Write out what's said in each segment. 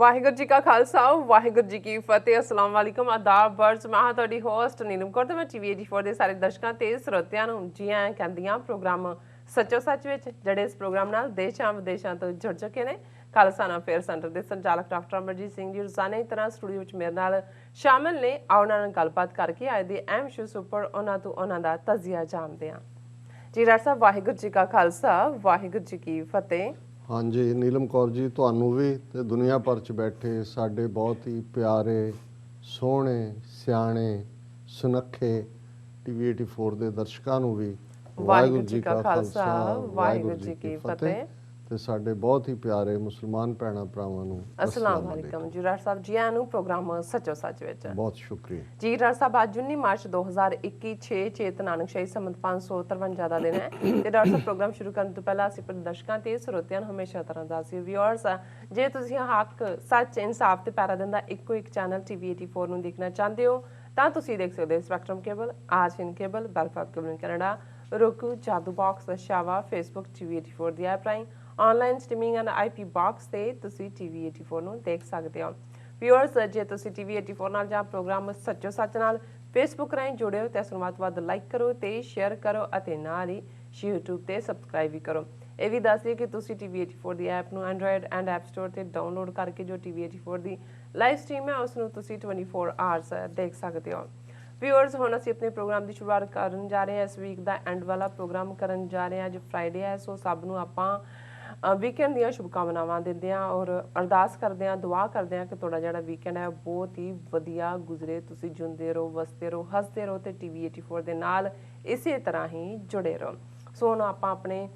ਵਾਹਿਗੁਰੂ ਜੀ ਕਾ ਖਾਲਸਾ ਵਾਹਿਗੁਰੂ ਜੀ ਕੀ ਫਤਿਹ। अस्सलाम वालेकुम आदाब बर्ड्स मैं हाँ ਤੁਹਾਡੀ ਹੋਸਟ ਨੀਲਮ ਕੌਰ ਤੇ ਮੈਂ ਟੀਵੀ 84 ਦੇ ਸਾਰੇ ਦਰਸ਼ਕਾਂ ਤੇ ਸਰੋਤਿਆਂ ਨੂੰ ਜੀ ਆਇਆਂ ਕਹਿੰਦੀਆਂ ਪ੍ਰੋਗਰਾਮ ਸੱਚੋ ਸੱਚ ਵਿੱਚ ਜਿਹੜੇ ਇਸ ਪ੍ਰੋਗਰਾਮ ਨਾਲ ਦੇਸ਼ਾਂ ਵਿਦੇਸ਼ਾਂ ਤੋਂ ਜੁੜ ਚੁੱਕੇ ਨੇ। ਖਾਲਸਾ ਅਫੇਅਰ ਸੈਂਟਰ ਦੇ ਸੰਚਾਲਕ ਡਾਕਟਰ ਅਮਰਜੀਤ ਸਿੰਘ ਜੀ ਰੋਜ਼ਾਨਾ ਦੀ ਤਰ੍ਹਾਂ ਸਟੂਡੀਓ ਵਿੱਚ ਮੇਰੇ ਨਾਲ ਸ਼ਾਮਿਲ ਨੇ। ਆਓ ਉਹਨਾਂ ਨਾਲ ਗੱਲਬਾਤ ਕਰਕੇ ਅੱਜ ਦੇ ਅਹਿਮ ਇਸ਼ੂਜ਼ ਉੱਪਰ ਉਹਨਾਂ ਦਾ ਤਜ਼ੀਆ ਜਾਣਦੇ ਹਾਂ। ਜੀ ਡਾਕਟਰ ਸਾਹਿਬ ਵਾਹਿਗੁਰੂ ਜੀ ਕਾ ਖਾਲਸਾ ਵਾਹਿਗੁਰੂ ਜੀ ਕੀ ਫਤਿਹ। हाँ जी नीलम कौर जी ਤੁਹਾਨੂੰ ਵੀ ਤੇ ਦੁਨੀਆ ਭਰ 'ਚ ਬੈਠੇ ਸਾਡੇ ਬਹੁਤ ਹੀ ਪਿਆਰੇ ਸੋਹਣੇ ਸਿਆਣੇ ਸੁਨੱਖੇ ਟੀਵੀ 84 ਦੇ ਦਰਸ਼ਕਾਂ ਨੂੰ ਵੀ ਵਾਹਿਗੁਰੂ ਜੀ ਕਾ ਖਾਲਸਾ ਵਾਹਿਗੁਰੂ ਜੀ ਕੀ ਫਤਿਹ ਤੇ ਸਾਡੇ ਬਹੁਤ ਹੀ ਪਿਆਰੇ ਮੁਸਲਮਾਨ ਭੈਣਾਂ ਭਰਾਵਾਂ ਨੂੰ अस्सलाम वालेकुम। जी डॉक्टर साहब जी आनू प्रोग्राम सचो सच विच बहुत शुक्रिया जी। डॉक्टर साहब आज 19 मार्च 2021 6 चेत नानक शाही संमत 553 ਦਾ ਦਿਨ ਹੈ ਤੇ ਡਾਕਟਰ ਸਾਹਿਬ ਪ੍ਰੋਗਰਾਮ ਸ਼ੁਰੂ ਕਰਨ ਤੋਂ ਪਹਿਲਾਂ ਅਸੀਂ ਦਰਸ਼ਕਾਂ ਤੇ ਸਰੋਤਿਆਂ ਨੂੰ ਹਮੇਸ਼ਾ ਤਰ੍ਹਾਂ ਦੱਸਦੇ ਵਿਊਅਰਸ ਜੇ ਤੁਸੀਂ ਹੱਕ ਸੱਚ ਇਨਸਾਫ ਤੇ ਪੈਰਾ ਦਿੰਦਾ ਇੱਕੋ ਇੱਕ ਚੈਨਲ ਟੀਵੀ 84 ਨੂੰ ਦੇਖਣਾ ਚਾਹੁੰਦੇ ਹੋ ਤਾਂ ਤੁਸੀਂ ਦੇਖ ਸਕਦੇ ਹੋ ਸਪੈਕਟਰਮ ਕੇਬਲ ਆਰਚਨ cable Belfast cable Canada roku Jadoo box ਸ਼ਾਵਾ ਫੇਸਬੁੱਕ ਟੀਵੀ 84 ਦੀ ਐਪ ਰਾਹੀਂ online streaming and IP box से तुसी TV 84 ਨੂੰ ਦੇਖ ਸਕਦੇ ਹੋ। ਵਿਊਅਰਸ ਜੇ ਤੁਸੀਂ TV 84 ਨਾਲ ਜਾਂ ਪ੍ਰੋਗਰਾਮ ਸੱਚੋ ਸੱਚ ਨਾਲ ਫੇਸਬੁੱਕ ਰਾਹੀਂ ਜੁੜੇ ਹੋ ਤਾਂ ਸੁਣਵਾਤ ਵੱਧ ਲਾਈਕ ਕਰੋ ਤੇ ਸ਼ੇਅਰ ਕਰੋ ਅਤੇ ਨਾਲ ਹੀ YouTube ਤੇ ਸਬਸਕ੍ਰਾਈਬ ਵੀ ਕਰੋ। ਇਹ ਵੀ ਦੱਸ ਦਿਓ ਕਿ ਤੁਸੀਂ TV 84 ਦੀ ਐਪ ਨੂੰ Android ਐਂਡ App Store ਤੇ ਡਾਊਨਲੋਡ ਕਰਕੇ ਜੋ TV 84 ਦੀ ਲਾਈਵ ਸਟ੍ਰੀਮ ਹੈ ਉਸ ਨੂੰ ਤੁਸੀਂ 24 ਆਵਰਸ ਦੇਖ ਸਕਦੇ ਹੋ। ਵਿਊਅਰਸ ਹੁਣ ਅਸੀਂ ਆਪਣੇ ਪ੍ਰੋਗਰਾਮ ਦੀ ਸ਼ੁਰੂਆਤ ਕਰਨ ਜਾ ਰਹੇ ਹਾਂ। ਇਸ ਵੀਕ ਦਾ ਐਂਡ ਵਾਲਾ ਪ੍ਰੋਗਰਾਮ ਕਰਨ ਜਾ ਰਹੇ ਹਾਂ। ਅੱਜ ਫਰਾਈਡੇ ਹੈ ਸੋ ਸਭ ਨੂੰ ਆਪਾਂ ਵੀਕਐਂਡ ਦੀਆਂ ਸ਼ੁਭਕਾਮਨਾਵਾਂ ਦਿੰਦੇ ਹਾਂ ਔਰ ਅਰਦਾਸ ਕਰਦੇ ਹਾਂ ਦੁਆ ਕਰਦੇ ਹਾਂ ਕਿ ਤੁਹਾਡਾ ਜਿਹੜਾ ਵੀਕਐਂਡ ਹੈ ਬਹੁਤ ਹੀ ਵਧੀਆ ਗੁਜ਼ਰੇ। ਤੁਸੀਂ ਜਿਉਂਦੇ ਰਹੋ ਵਸਦੇ ਰਹੋ ਹੱਸਦੇ ਰਹੋ ਤੇ TV 84 ਦੇ ਨਾਲ ਇਸੇ ਤਰ੍ਹਾਂ ਹੀ ਜੁੜੇ ਰਹੋ। ਸੋ ਹੁਣ ਆਪਾਂ ਆਪਣੇ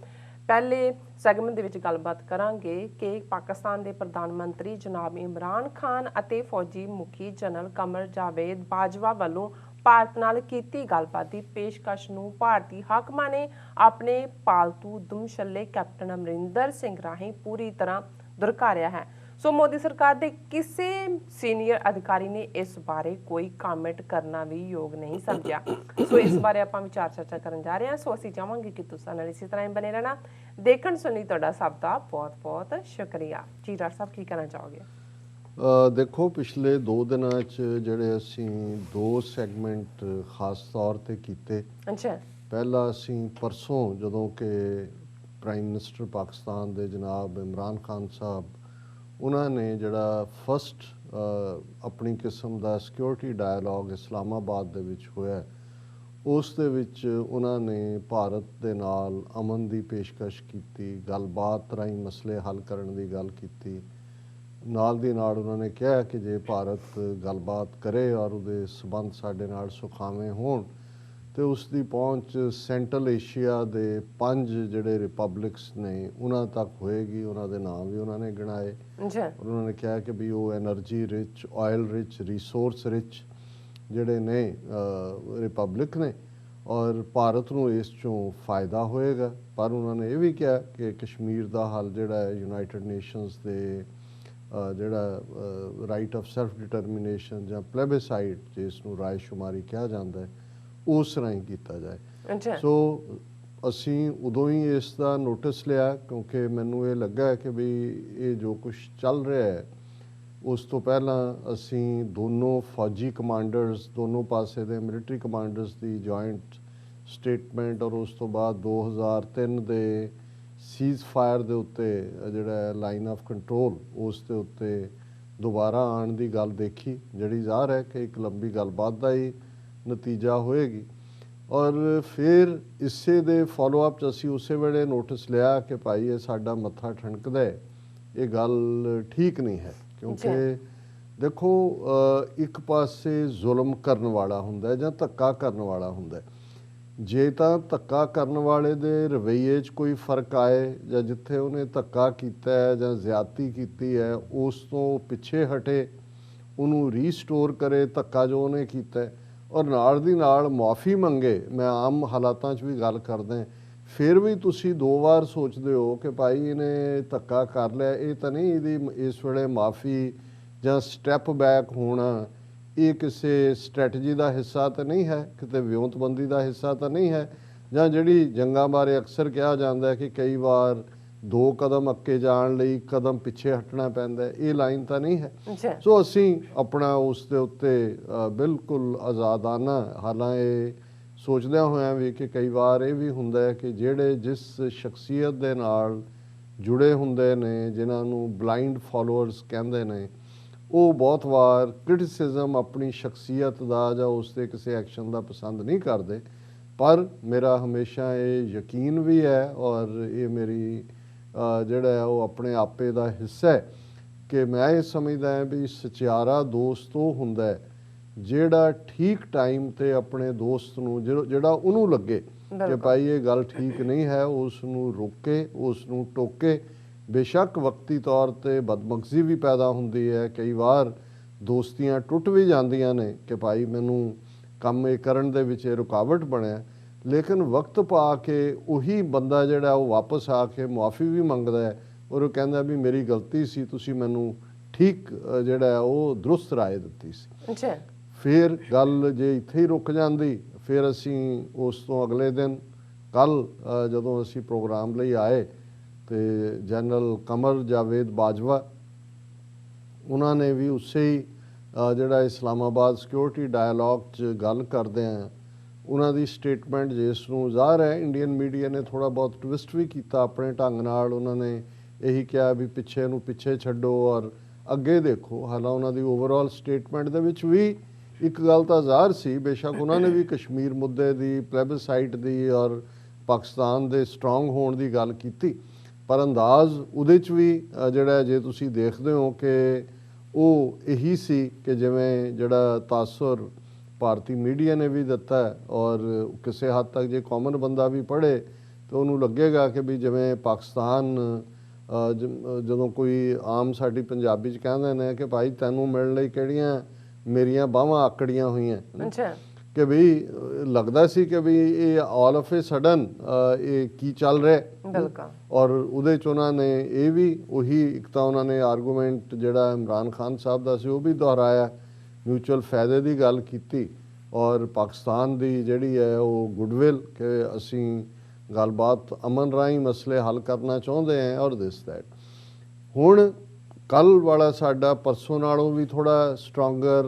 ਪਹਿਲੇ ਸੈਗਮੈਂਟ ਦੇ ਵਿੱਚ ਗੱਲਬਾਤ ਕਰਾਂਗੇ ਕਿ ਪਾਕਿਸਤਾਨ ਦੇ ਪ੍ਰਧਾਨ ਮੰਤਰੀ ਜਨਾਬ ਇਮਰਾਨ ਖਾਨ ਅਤੇ ਫੌਜੀ ਮੁਖੀ ਜਨਰਲ ਕਮਰ ਜਾਵੇਦ ਬਾਜਵਾ ਵੱਲੋਂ ਭਾਰਤ ਨਾਲ ਕੀਤੀ ਗੱਲਬਾਤ ਦੀ ਪੇਸ਼ਕਸ਼ ਨੂੰ ਭਾਰਤੀ ਹਾਕਮਾਂ ਨੇ ਆਪਣੇ ਪਾਲਤੂ ਦੁਮਛੱਲੇ ਕੈਪਟਨ ਅਮਰਿੰਦਰ ਸਿੰਘ ਰਾਹੀਂ ਪੂਰੀ ਤਰ੍ਹਾਂ ਦੁਰਕਾਰਿਆ ਹੈ। ਸੋ ਮੋਦੀ ਸਰਕਾਰ ਦੇ ਕਿਸੇ ਸੀਨੀਅਰ ਅਧਿਕਾਰੀ ਨੇ ਇਸ ਬਾਰੇ ਕੋਈ ਕਮੈਂਟ ਕਰਨਾ ਵੀ ਯੋਗ ਨਹੀਂ ਸਮਝਿਆ। ਸੋ ਇਸ ਬਾਰੇ ਆਪਾਂ ਵਿਚਾਰ ਚਰਚਾ ਕਰਨ ਜਾ ਰਹੇ ਹਾਂ। ਸੋ ਅਸੀਂ ਚਾਹਾਂਗੇ ਕਿ ਤੁਸੀਂ ਨਾਲ ਇਸੇ ਤਰ੍ਹਾਂ ਹੀ ਬਣੇ ਰਹਿਣਾ। ਦੇਖਣ ਸੁਣੀ ਤੁਹਾਡਾ ਸਭ ਦਾ ਬਹੁਤ ਬਹੁਤ ਸ਼ੁਕਰੀਆ। ਜੀ ਡਾਕਟਰ ਸਾਹਿਬ ਕੀ ਕਹਿਣਾ ਚਾਹੋਗੇ? ਦੇਖੋ ਪਿਛਲੇ 2 ਦਿਨਾਂ 'ਚ ਜਿਹੜੇ ਅਸੀਂ 2 ਸੈਗਮੈਂਟ ਖਾਸ ਤੌਰ ਤੇ ਕੀਤੇ। ਅੱਛਾ। ਪਹਿਲਾ ਅਸੀਂ ਪਰਸੋਂ ਜਦੋਂ ਕਿ ਪ੍ਰਾਈਮ ਮਿਨਿਸਟਰ ਪਾਕਿਸਤਾਨ ਦੇ ਜਨਾਬ ਇਮਰਾਨ ਖਾਨ ਸਾਹਿਬ ਉਹਨਾਂ ਨੇ ਜਿਹੜਾ ਫਸਟ ਆਪਣੀ ਕਿਸਮ ਦਾ ਸਿਕਿਉਰਿਟੀ ਡਾਇਲੋਗ ਇਸਲਾਮਾਬਾਦ ਦੇ ਵਿੱਚ ਹੋਇਆ ਉਸ ਦੇ ਵਿੱਚ ਉਹਨਾਂ ਨੇ ਭਾਰਤ ਦੇ ਨਾਲ ਅਮਨ ਦੀ ਪੇਸ਼ਕਸ਼ ਕੀਤੀ, ਗੱਲਬਾਤ ਰਾਹੀਂ ਮਸਲੇ ਹੱਲ ਕਰਨ ਦੀ ਗੱਲ ਕੀਤੀ। ਨਾਲ ਦੀ ਨਾਲ ਉਹਨਾਂ ਨੇ ਕਿਹਾ ਕਿ ਜੇ ਭਾਰਤ ਗੱਲਬਾਤ ਕਰੇ ਔਰ ਉਹਦੇ ਸਬੰਧ ਸਾਡੇ ਨਾਲ ਸੁਖਾਵੇਂ ਹੋਣ ਤੇ ਉਸ ਦੀ ਪਹੁੰਚ ਸੈਂਟਰਲ ਏਸ਼ੀਆ ਦੇ 5 ਜਿਹੜੇ ਰਿਪਬਲਿਕਸ ਨੇ ਉਹਨਾਂ ਤੱਕ ਹੋਏਗੀ। ਉਹਨਾਂ ਦੇ ਨਾਮ ਵੀ ਉਹਨਾਂ ਨੇ ਗਿਣਾਏ। ਉਹਨਾਂ ਨੇ ਕਿਹਾ ਕਿ ਵੀ ਉਹ energy rich oil rich resource rich ਜਿਹੜੇ ਨੇ ਰਿਪਬਲਿਕ ਨੇ ਔਰ ਭਾਰਤ ਨੂੰ ਇਸ ਚੋਂ ਫਾਇਦਾ ਹੋਏਗਾ। ਪਰ ਉਹਨਾਂ ਨੇ ਇਹ ਵੀ ਕਿਹਾ ਕਿ ਕਸ਼ਮੀਰ ਦਾ ਹੱਲ ਜਿਹੜਾ ਹੈ ਯੂਨਾਈਟਿਡ ਨੇਸ਼ਨਸ ਦੇ ਜਿਹੜਾ ਰਾਈਟ ਆਫ ਸੈਲਫ ਡਿਟਰਮੀਨੇਸ਼ਨ ਜਾਂ ਪਲੇਬਿਸਾਈਡ ਜਿਸ ਨੂੰ ਰਾਏ ਸ਼ੁਮਾਰੀ ਕਿਹਾ ਜਾਂਦਾ ਹੈ ਉਸ ਰਾਹੀਂ ਕੀਤਾ ਜਾਏ। ਸੋ ਅਸੀਂ ਉਦੋਂ ਹੀ ਇਸ ਦਾ ਨੋਟਿਸ ਲਿਆ ਕਿਉਂਕਿ ਮੈਨੂੰ ਇਹ ਲੱਗਾ ਕਿ ਵੀ ਇਹ ਜੋ ਕੁਛ ਚੱਲ ਰਿਹਾ ਹੈ ਉਸ ਤੋਂ ਪਹਿਲਾਂ ਅਸੀਂ ਦੋਨੋਂ ਫੌਜੀ ਕਮਾਂਡਰਸ ਦੋਨੋਂ ਪਾਸੇ ਦੇ ਮਿਲਟਰੀ ਕਮਾਂਡਰਸ ਦੀ ਜੁਆਇੰਟ ਸਟੇਟਮੈਂਟ ਔਰ ਉਸ ਤੋਂ ਬਾਅਦ 2003 ਦੇ ਸੀਜ਼ ਫਾਇਰ ਦੇ ਉੱਤੇ ਜਿਹੜਾ ਲਾਈਨ ਆਫ ਕੰਟਰੋਲ ਉਸ ਦੇ ਉੱਤੇ ਦੁਬਾਰਾ ਆਉਣ ਦੀ ਗੱਲ ਦੇਖੀ ਜਿਹੜੀ ਜ਼ਾਹਰ ਹੈ ਕਿ ਇੱਕ ਲੰਬੀ ਗੱਲਬਾਤ ਦਾ ਹੀ ਨਤੀਜਾ ਹੋਏਗੀ। ਔਰ ਫਿਰ ਇਸੇ ਦੇ ਫੋਲੋ ਅਪ 'ਚ ਅਸੀਂ ਉਸੇ ਵੇਲੇ ਨੋਟਿਸ ਲਿਆ ਕਿ ਭਾਈ ਇਹ ਸਾਡਾ ਮੱਥਾ ਠਣਕਦਾ ਹੈ, ਇਹ ਗੱਲ ਠੀਕ ਨਹੀਂ ਹੈ। ਕਿਉਂਕਿ ਦੇਖੋ ਇੱਕ ਪਾਸੇ ਜ਼ੁਲਮ ਕਰਨ ਵਾਲਾ ਹੁੰਦਾ ਜਾਂ ਧੱਕਾ ਕਰਨ ਵਾਲਾ ਹੁੰਦਾ। ਜੇ ਤਾਂ ਧੱਕਾ ਕਰਨ ਵਾਲੇ ਦੇ ਰਵੱਈਏ 'ਚ ਕੋਈ ਫਰਕ ਆਏ ਜਾਂ ਜਿੱਥੇ ਉਹਨੇ ਧੱਕਾ ਕੀਤਾ ਹੈ ਜਾਂ ਜ਼ਿਆਦਤੀ ਕੀਤੀ ਹੈ ਉਸ ਤੋਂ ਪਿੱਛੇ ਹਟੇ ਉਹਨੂੰ ਰੀਸਟੋਰ ਕਰੇ ਧੱਕਾ ਜੋ ਉਹਨੇ ਕੀਤਾ ਔਰ ਨਾਲ ਦੀ ਨਾਲ ਮੁਆਫੀ ਮੰਗੇ। ਮੈਂ ਆਮ ਹਾਲਾਤਾਂ 'ਚ ਵੀ ਗੱਲ ਕਰਦਾ ਫਿਰ ਵੀ ਤੁਸੀਂ 2 ਵਾਰ ਸੋਚਦੇ ਹੋ ਕਿ ਭਾਈ ਇਹਨੇ ਧੱਕਾ ਕਰ ਲਿਆ, ਇਹ ਤਾਂ ਨਹੀਂ ਇਹਦੀ ਇਸ ਵੇਲੇ ਮੁਆਫੀ ਜਾਂ ਸਟੈਪ ਬੈਕ ਹੋਣਾ ਇਹ ਕਿਸੇ ਸਟ੍ਰੈਟਜੀ ਦਾ ਹਿੱਸਾ ਤਾਂ ਨਹੀਂ ਹੈ, ਕਿਤੇ ਵਿਉਂਤਬੰਦੀ ਦਾ ਹਿੱਸਾ ਤਾਂ ਨਹੀਂ ਹੈ। ਜਾਂ ਜਿਹੜੀ ਜੰਗਾਂ ਬਾਰੇ ਅਕਸਰ ਕਿਹਾ ਜਾਂਦਾ ਹੈ ਕਿ ਕਈ ਵਾਰ ਦੋ ਕਦਮ ਅੱਗੇ ਜਾਣ ਲਈ ਇੱਕ ਕਦਮ ਪਿੱਛੇ ਹਟਣਾ ਪੈਂਦਾ, ਇਹ ਲਾਈਨ ਤਾਂ ਨਹੀਂ ਹੈ। ਅੱਛਾ ਸੋ ਅਸੀਂ ਆਪਣਾ ਉਸ ਦੇ ਉੱਤੇ ਬਿਲਕੁਲ ਆਜ਼ਾਦਾਨਾ, ਹਾਲਾਂਕਿ ਸੋਚਦਿਆਂ ਹੋਇਆਂ ਵੀ ਕਿ ਕਈ ਵਾਰ ਇਹ ਵੀ ਹੁੰਦਾ ਹੈ ਕਿ ਜਿਹੜੇ ਜਿਸ ਸ਼ਖਸੀਅਤ ਦੇ ਨਾਲ ਜੁੜੇ ਹੁੰਦੇ ਨੇ, ਜਿਨ੍ਹਾਂ ਨੂੰ ਬਲਾਈਂਡ ਫਾਲੋਅਰਸ ਕਹਿੰਦੇ ਨੇ, ਉਹ ਬਹੁਤ ਵਾਰ ਕ੍ਰਿਟਿਸਿਜ਼ਮ ਆਪਣੀ ਸ਼ਖਸੀਅਤ ਦਾ ਜਾਂ ਉਸ ਦੇ ਕਿਸੇ ਐਕਸ਼ਨ ਦਾ ਪਸੰਦ ਨਹੀਂ ਕਰਦੇ। ਪਰ ਮੇਰਾ ਹਮੇਸ਼ਾ ਇਹ ਯਕੀਨ ਵੀ ਹੈ ਔਰ ਇਹ ਮੇਰੀ ਜਿਹੜਾ ਹੈ ਉਹ ਆਪਣੇ ਆਪੇ ਦਾ ਹਿੱਸਾ ਹੈ ਕਿ ਮੈਂ ਇਹ ਸਮਝਦਾ ਹਾਂ ਵੀ ਸਚਿਆਰਾ ਦੋਸਤ ਉਹ ਹੁੰਦਾ ਹੈ ਜਿਹੜਾ ਠੀਕ ਟਾਈਮ 'ਤੇ ਆਪਣੇ ਦੋਸਤ ਨੂੰ ਜਿਹੜਾ ਉਹਨੂੰ ਲੱਗੇ ਕਿ ਭਾਈ ਇਹ ਗੱਲ ਠੀਕ ਨਹੀਂ ਹੈ, ਉਸ ਨੂੰ ਰੋਕੇ, ਉਸ ਨੂੰ ਟੋਕੇ। ਬੇਸ਼ੱਕ ਵਕਤੀ ਤੌਰ 'ਤੇ ਬਦਮਗਜ਼ੀ ਵੀ ਪੈਦਾ ਹੁੰਦੀ ਹੈ, ਕਈ ਵਾਰ ਦੋਸਤੀਆਂ ਟੁੱਟ ਵੀ ਜਾਂਦੀਆਂ ਨੇ ਕਿ ਭਾਈ ਮੈਨੂੰ ਕੰਮ ਇਹ ਕਰਨ ਦੇ ਵਿੱਚ ਇਹ ਰੁਕਾਵਟ ਬਣਿਆ, ਲੇਕਿਨ ਵਕਤ ਪਾ ਕੇ ਉਹੀ ਬੰਦਾ ਜਿਹੜਾ ਉਹ ਵਾਪਸ ਆ ਕੇ ਮੁਆਫੀ ਵੀ ਮੰਗਦਾ ਹੈ ਔਰ ਉਹ ਕਹਿੰਦਾ ਵੀ ਮੇਰੀ ਗਲਤੀ ਸੀ, ਤੁਸੀਂ ਮੈਨੂੰ ਠੀਕ ਜਿਹੜਾ ਉਹ ਦਰੁਸਤ ਰਾਏ ਦਿੱਤੀ ਸੀ। ਅੱਛਾ, ਫਿਰ ਗੱਲ ਜੇ ਇੱਥੇ ਹੀ ਰੁਕ ਜਾਂਦੀ, ਫਿਰ ਅਸੀਂ ਉਸ ਤੋਂ ਅਗਲੇ ਦਿਨ ਕੱਲ੍ਹ ਜਦੋਂ ਅਸੀਂ ਪ੍ਰੋਗਰਾਮ ਲਈ ਆਏ ਤੇ ਜਨਰਲ ਕਮਰ ਜਾਵੇਦ ਬਾਜਵਾ ਉਹਨਾਂ ਨੇ ਵੀ ਉਸੇ ਹੀ ਜਿਹੜਾ ਇਸਲਾਮਾਬਾਦ ਸਿਕਿਉਰਿਟੀ ਡਾਇਲੋਗ 'ਚ ਗੱਲ ਕਰਦੇ ਆ ਉਹਨਾਂ ਦੀ ਸਟੇਟਮੈਂਟ, ਜਿਸ ਨੂੰ ਜ਼ਾਹਰ ਹੈ ਇੰਡੀਅਨ ਮੀਡੀਆ ਨੇ ਥੋੜ੍ਹਾ ਬਹੁਤ ਟਵਿਸਟ ਵੀ ਕੀਤਾ ਆਪਣੇ ਢੰਗ ਨਾਲ। ਉਹਨਾਂ ਨੇ ਇਹੀ ਕਿਹਾ ਵੀ ਪਿੱਛੇ ਨੂੰ ਪਿੱਛੇ ਛੱਡੋ ਔਰ ਅੱਗੇ ਦੇਖੋ। ਹਾਲਾਂ ਉਹਨਾਂ ਦੀ ਓਵਰਆਲ ਸਟੇਟਮੈਂਟ ਦੇ ਵਿੱਚ ਵੀ ਇੱਕ ਗੱਲ ਤਾਂ ਜ਼ਾਹਰ ਸੀ, ਬੇਸ਼ੱਕ ਉਹਨਾਂ ਨੇ ਵੀ ਕਸ਼ਮੀਰ ਮੁੱਦੇ ਦੀ, ਪਲੈਬਸਾਈਟ ਦੀ ਔਰ ਪਾਕਿਸਤਾਨ ਦੇ ਸਟਰੋਂਗ ਹੋਣ ਦੀ ਗੱਲ ਕੀਤੀ, ਪਰ ਅੰਦਾਜ਼ ਉਹਦੇ 'ਚ ਵੀ ਜਿਹੜਾ ਜੇ ਤੁਸੀਂ ਦੇਖਦੇ ਹੋ ਕਿ ਉਹ ਇਹੀ ਸੀ ਕਿ ਜਿਵੇਂ ਜਿਹੜਾ ਤਾਸੁਰ ਭਾਰਤੀ ਮੀਡੀਆ ਨੇ ਵੀ ਦਿੱਤਾ ਔਰ ਕਿਸੇ ਹੱਦ ਤੱਕ ਜੇ ਕਾਮਨ ਬੰਦਾ ਵੀ ਪੜ੍ਹੇ ਤਾਂ ਉਹਨੂੰ ਲੱਗੇਗਾ ਕਿ ਵੀ ਜਿਵੇਂ ਪਾਕਿਸਤਾਨ ਜਦੋਂ ਕੋਈ ਆਮ ਸਾਡੀ ਪੰਜਾਬੀ 'ਚ ਕਹਿੰਦੇ ਨੇ ਕਿ ਭਾਈ ਤੈਨੂੰ ਮਿਲਣ ਲਈ ਕਿਹੜੀਆਂ ਮੇਰੀਆਂ ਬਾਹਾਂ ਆਕੜੀਆਂ ਹੋਈਆਂ, ਕਿ ਵੀ ਲੱਗਦਾ ਸੀ ਕਿ ਵੀ ਇਹ ਆਲ ਆਫ ਏ ਸਡਨ ਇਹ ਕੀ ਚੱਲ ਰਿਹਾ। ਔਰ ਉਹਦੇ 'ਚ ਉਹਨਾਂ ਨੇ ਇਹ ਵੀ ਉਹੀ ਇੱਕ ਤਾਂ ਉਹਨਾਂ ਨੇ ਆਰਗੂਮੈਂਟ ਜਿਹੜਾ ਇਮਰਾਨ ਖਾਨ ਸਾਹਿਬ ਦਾ ਸੀ ਉਹ ਵੀ ਦੁਹਰਾਇਆ, ਮਿਊਚੁਅਲ ਫਾਇਦੇ ਦੀ ਗੱਲ ਕੀਤੀ ਔਰ ਪਾਕਿਸਤਾਨ ਦੀ ਜਿਹੜੀ ਹੈ ਉਹ ਗੁੱਡਵਿਲ ਕਿ ਅਸੀਂ ਗੱਲਬਾਤ ਅਮਨ ਰਾਹੀਂ ਮਸਲੇ ਹੱਲ ਕਰਨਾ ਚਾਹੁੰਦੇ ਹਾਂ ਔਰ ਦਿਸ ਦੈਟ। ਹੁਣ ਕੱਲ੍ਹ ਵਾਲਾ ਸਾਡਾ ਪਰਸੋਂ ਨਾਲੋਂ ਵੀ ਥੋੜ੍ਹਾ ਸਟਰੋਂਗਰ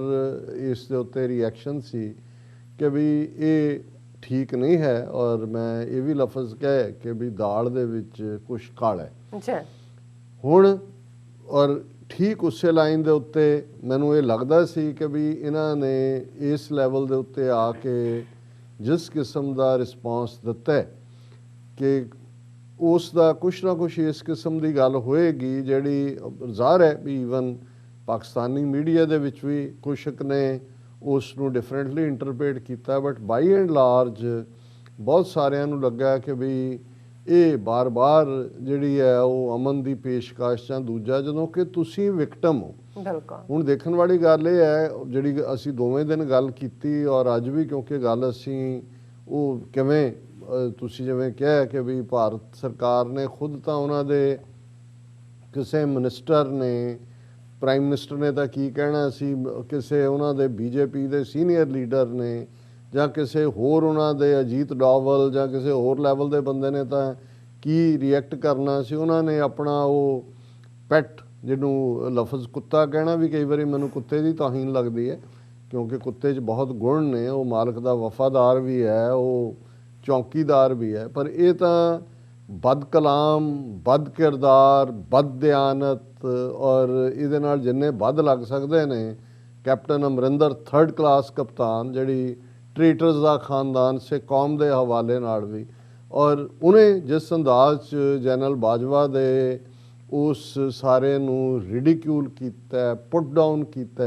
ਇਸ ਦੇ ਉੱਤੇ ਰਿਐਕਸ਼ਨ ਸੀ ਕਿ ਵੀ ਇਹ ਠੀਕ ਨਹੀਂ ਹੈ ਔਰ ਮੈਂ ਇਹ ਵੀ ਲਫ਼ਜ਼ ਕਹੇ ਕਿ ਵੀ ਦਾਲ ਦੇ ਵਿੱਚ ਕੁਛ ਕਾਲਾ ਹੈ। ਹੁਣ ਔਰ ਠੀਕ ਉਸੇ ਲਾਈਨ ਦੇ ਉੱਤੇ ਮੈਨੂੰ ਇਹ ਲੱਗਦਾ ਸੀ ਕਿ ਵੀ ਇਹਨਾਂ ਨੇ ਇਸ ਲੈਵਲ ਦੇ ਉੱਤੇ ਆ ਕੇ ਜਿਸ ਕਿਸਮ ਦਾ ਰਿਸਪੌਂਸ ਦਿੱਤਾ ਕਿ ਉਸ ਦਾ ਕੁਛ ਨਾ ਕੁਛ ਇਸ ਕਿਸਮ ਦੀ ਗੱਲ ਹੋਏਗੀ ਜਿਹੜੀ ਜ਼ਾਹਰ ਹੈ ਵੀ ਈਵਨ ਪਾਕਿਸਤਾਨੀ ਮੀਡੀਆ ਦੇ ਵਿੱਚ ਵੀ ਕੁਛ ਨੇ ਉਸ ਨੂੰ ਡਿਫਰੈਂਟਲੀ ਇੰਟਰਪ੍ਰੇਟ ਕੀਤਾ, ਬਟ ਬਾਈ ਐਂਡ ਲਾਰਜ ਬਹੁਤ ਸਾਰਿਆਂ ਨੂੰ ਲੱਗਾ ਕਿ ਵੀ ਇਹ ਬਾਰ-ਬਾਰ ਜਿਹੜੀ ਹੈ ਉਹ ਅਮਨ ਦੀ ਪੇਸ਼ਕਸ਼ ਜਾਂ ਦੂਜਾ ਜਦੋਂ ਕਿ ਤੁਸੀਂ ਵਿਕਟਮ ਹੋ। ਹੁਣ ਦੇਖਣ ਵਾਲੀ ਗੱਲ ਇਹ ਹੈ ਜਿਹੜੀ ਅਸੀਂ ਦੋਵੇਂ ਦਿਨ ਗੱਲ ਕੀਤੀ ਔਰ ਅੱਜ ਵੀ, ਕਿਉਂਕਿ ਗੱਲ ਅਸੀਂ ਉਹ ਕਿਵੇਂ ਤੁਸੀਂ ਜਿਵੇਂ ਕਿਹਾ ਕਿ ਵੀ ਭਾਰਤ ਸਰਕਾਰ ਨੇ ਖੁਦ ਤਾਂ ਉਹਨਾਂ ਦੇ ਕਿਸੇ ਮਿਨਿਸਟਰ ਨੇ, ਪ੍ਰਾਈਮ ਮਿਨਿਸਟਰ ਨੇ ਤਾਂ ਕੀ ਕਹਿਣਾ ਸੀ, ਕਿਸੇ ਉਹਨਾਂ ਦੇ ਬੀਜੇਪੀ ਦੇ ਸੀਨੀਅਰ ਲੀਡਰ ਨੇ ਜਾਂ ਕਿਸੇ ਹੋਰ ਉਹਨਾਂ ਦੇ ਅਜੀਤ ਡੋਵਲ ਜਾਂ ਕਿਸੇ ਹੋਰ ਲੈਵਲ ਦੇ ਬੰਦੇ ਨੇ ਤਾਂ ਕੀ ਰਿਐਕਟ ਕਰਨਾ ਸੀ। ਉਹਨਾਂ ਨੇ ਆਪਣਾ ਉਹ ਪੈਟ, ਜਿਹਨੂੰ ਲਫ਼ਜ਼ ਕੁੱਤਾ ਕਹਿਣਾ ਵੀ ਕਈ ਵਾਰੀ ਮੈਨੂੰ ਕੁੱਤੇ ਦੀ ਤੋਹੀਨ ਲੱਗਦੀ ਹੈ ਕਿਉਂਕਿ ਕੁੱਤੇ 'ਚ ਬਹੁਤ ਗੁਣ ਨੇ, ਉਹ ਮਾਲਕ ਦਾ ਵਫਾਦਾਰ ਵੀ ਹੈ, ਉਹ ਚੌਕੀਦਾਰ ਵੀ ਹੈ, ਪਰ ਇਹ ਤਾਂ ਬਦ ਕਲਾਮ, ਬਦ ਕਿਰਦਾਰ, ਬਦ ਦਿਆਨਤ ਔਰ ਇਹਦੇ ਨਾਲ ਜਿੰਨੇ ਵੱਧ ਲੱਗ ਸਕਦੇ ਨੇ, ਕੈਪਟਨ ਅਮਰਿੰਦਰ 3rd ਕਲਾਸ ਕਪਤਾਨ ਜਿਹੜੀ ਟ੍ਰੇਟਰਸ ਦਾ ਖਾਨਦਾਨ ਸਿੱਖ ਕੌਮ ਦੇ ਹਵਾਲੇ ਨਾਲ ਵੀ, ਔਰ ਉਹਨੇ ਜਿਸ ਅੰਦਾਜ਼ 'ਚ ਜਨਰਲ ਬਾਜਵਾ ਦੇ ਉਸ ਸਾਰੇ ਨੂੰ ਰਿਡੀਕਿਊਲ ਕੀਤਾ, ਪੁੱਟ ਡਾਊਨ ਕੀਤਾ,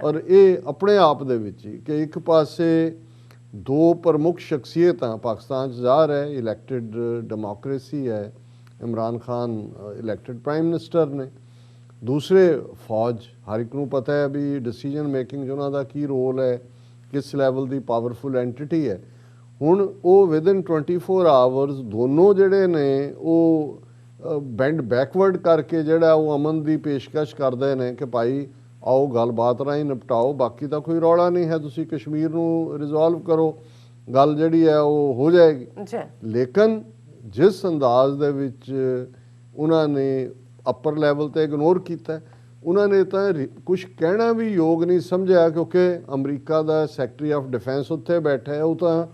ਔਰ ਇਹ ਆਪਣੇ ਆਪ ਦੇ ਵਿੱਚ ਹੀ ਕਿ ਇੱਕ ਪਾਸੇ ਦੋ ਪ੍ਰਮੁੱਖ ਸ਼ਖਸੀਅਤਾਂ ਪਾਕਿਸਤਾਨ 'ਚ ਜ਼ਾਹਰ ਹੈ ਇਲੈਕਟਿਡ ਡੈਮੋਕ੍ਰੇਸੀ ਹੈ, Imran Khan elected prime minister ਨੇ, ਦੂਸਰੇ ਫੌਜ, ਹਰ ਇੱਕ ਨੂੰ ਪਤਾ ਹੈ ਵੀ ਡਿਸੀਜਨ ਮੇਕਿੰਗ 'ਚ ਉਹਨਾਂ ਦਾ ਕੀ ਰੋਲ ਹੈ, ਕਿਸ ਲੈਵਲ ਦੀ ਪਾਵਰਫੁਲ ਐਂਟਿਟੀ ਹੈ। ਹੁਣ ਉਹ ਵਿਦਨ 24 ਆਵਰਸ ਦੋਨੋਂ ਜਿਹੜੇ ਨੇ ਉਹ ਬੈਂਡ ਬੈਕਵਰਡ ਕਰਕੇ ਜਿਹੜਾ ਉਹ ਅਮਨ ਦੀ ਪੇਸ਼ਕਸ਼ ਕਰਦੇ ਨੇ ਕਿ ਭਾਈ ਆਓ ਗੱਲਬਾਤ ਰਾਹੀਂ ਨਿਪਟਾਓ, ਬਾਕੀ ਤਾਂ ਕੋਈ ਰੌਲਾ ਨਹੀਂ ਹੈ, ਤੁਸੀਂ ਕਸ਼ਮੀਰ ਨੂੰ ਰਿਜ਼ੋਲਵ ਕਰੋ, ਗੱਲ ਜਿਹੜੀ ਹੈ ਉਹ ਹੋ ਜਾਏਗੀ। ਲੇਕਿਨ ਜਿਸ ਅੰਦਾਜ਼ ਦੇ ਵਿੱਚ ਉਹਨਾਂ ਨੇ ਅਪਰ ਲੈਵਲ ਤੇ ਇਗਨੋਰ ਕੀਤਾ। ਉਹਨਾਂ ਨੇ ਤਾਂ ਕੁਝ ਕਹਿਣਾ ਵੀ ਯੋਗ ਨਹੀਂ ਸਮਝਿਆ, ਕਿਉਂਕਿ America the secretary of defence ਉੱਥੇ ਬੈਠਾ ਹੈ, ਉਹ ਤਾਂ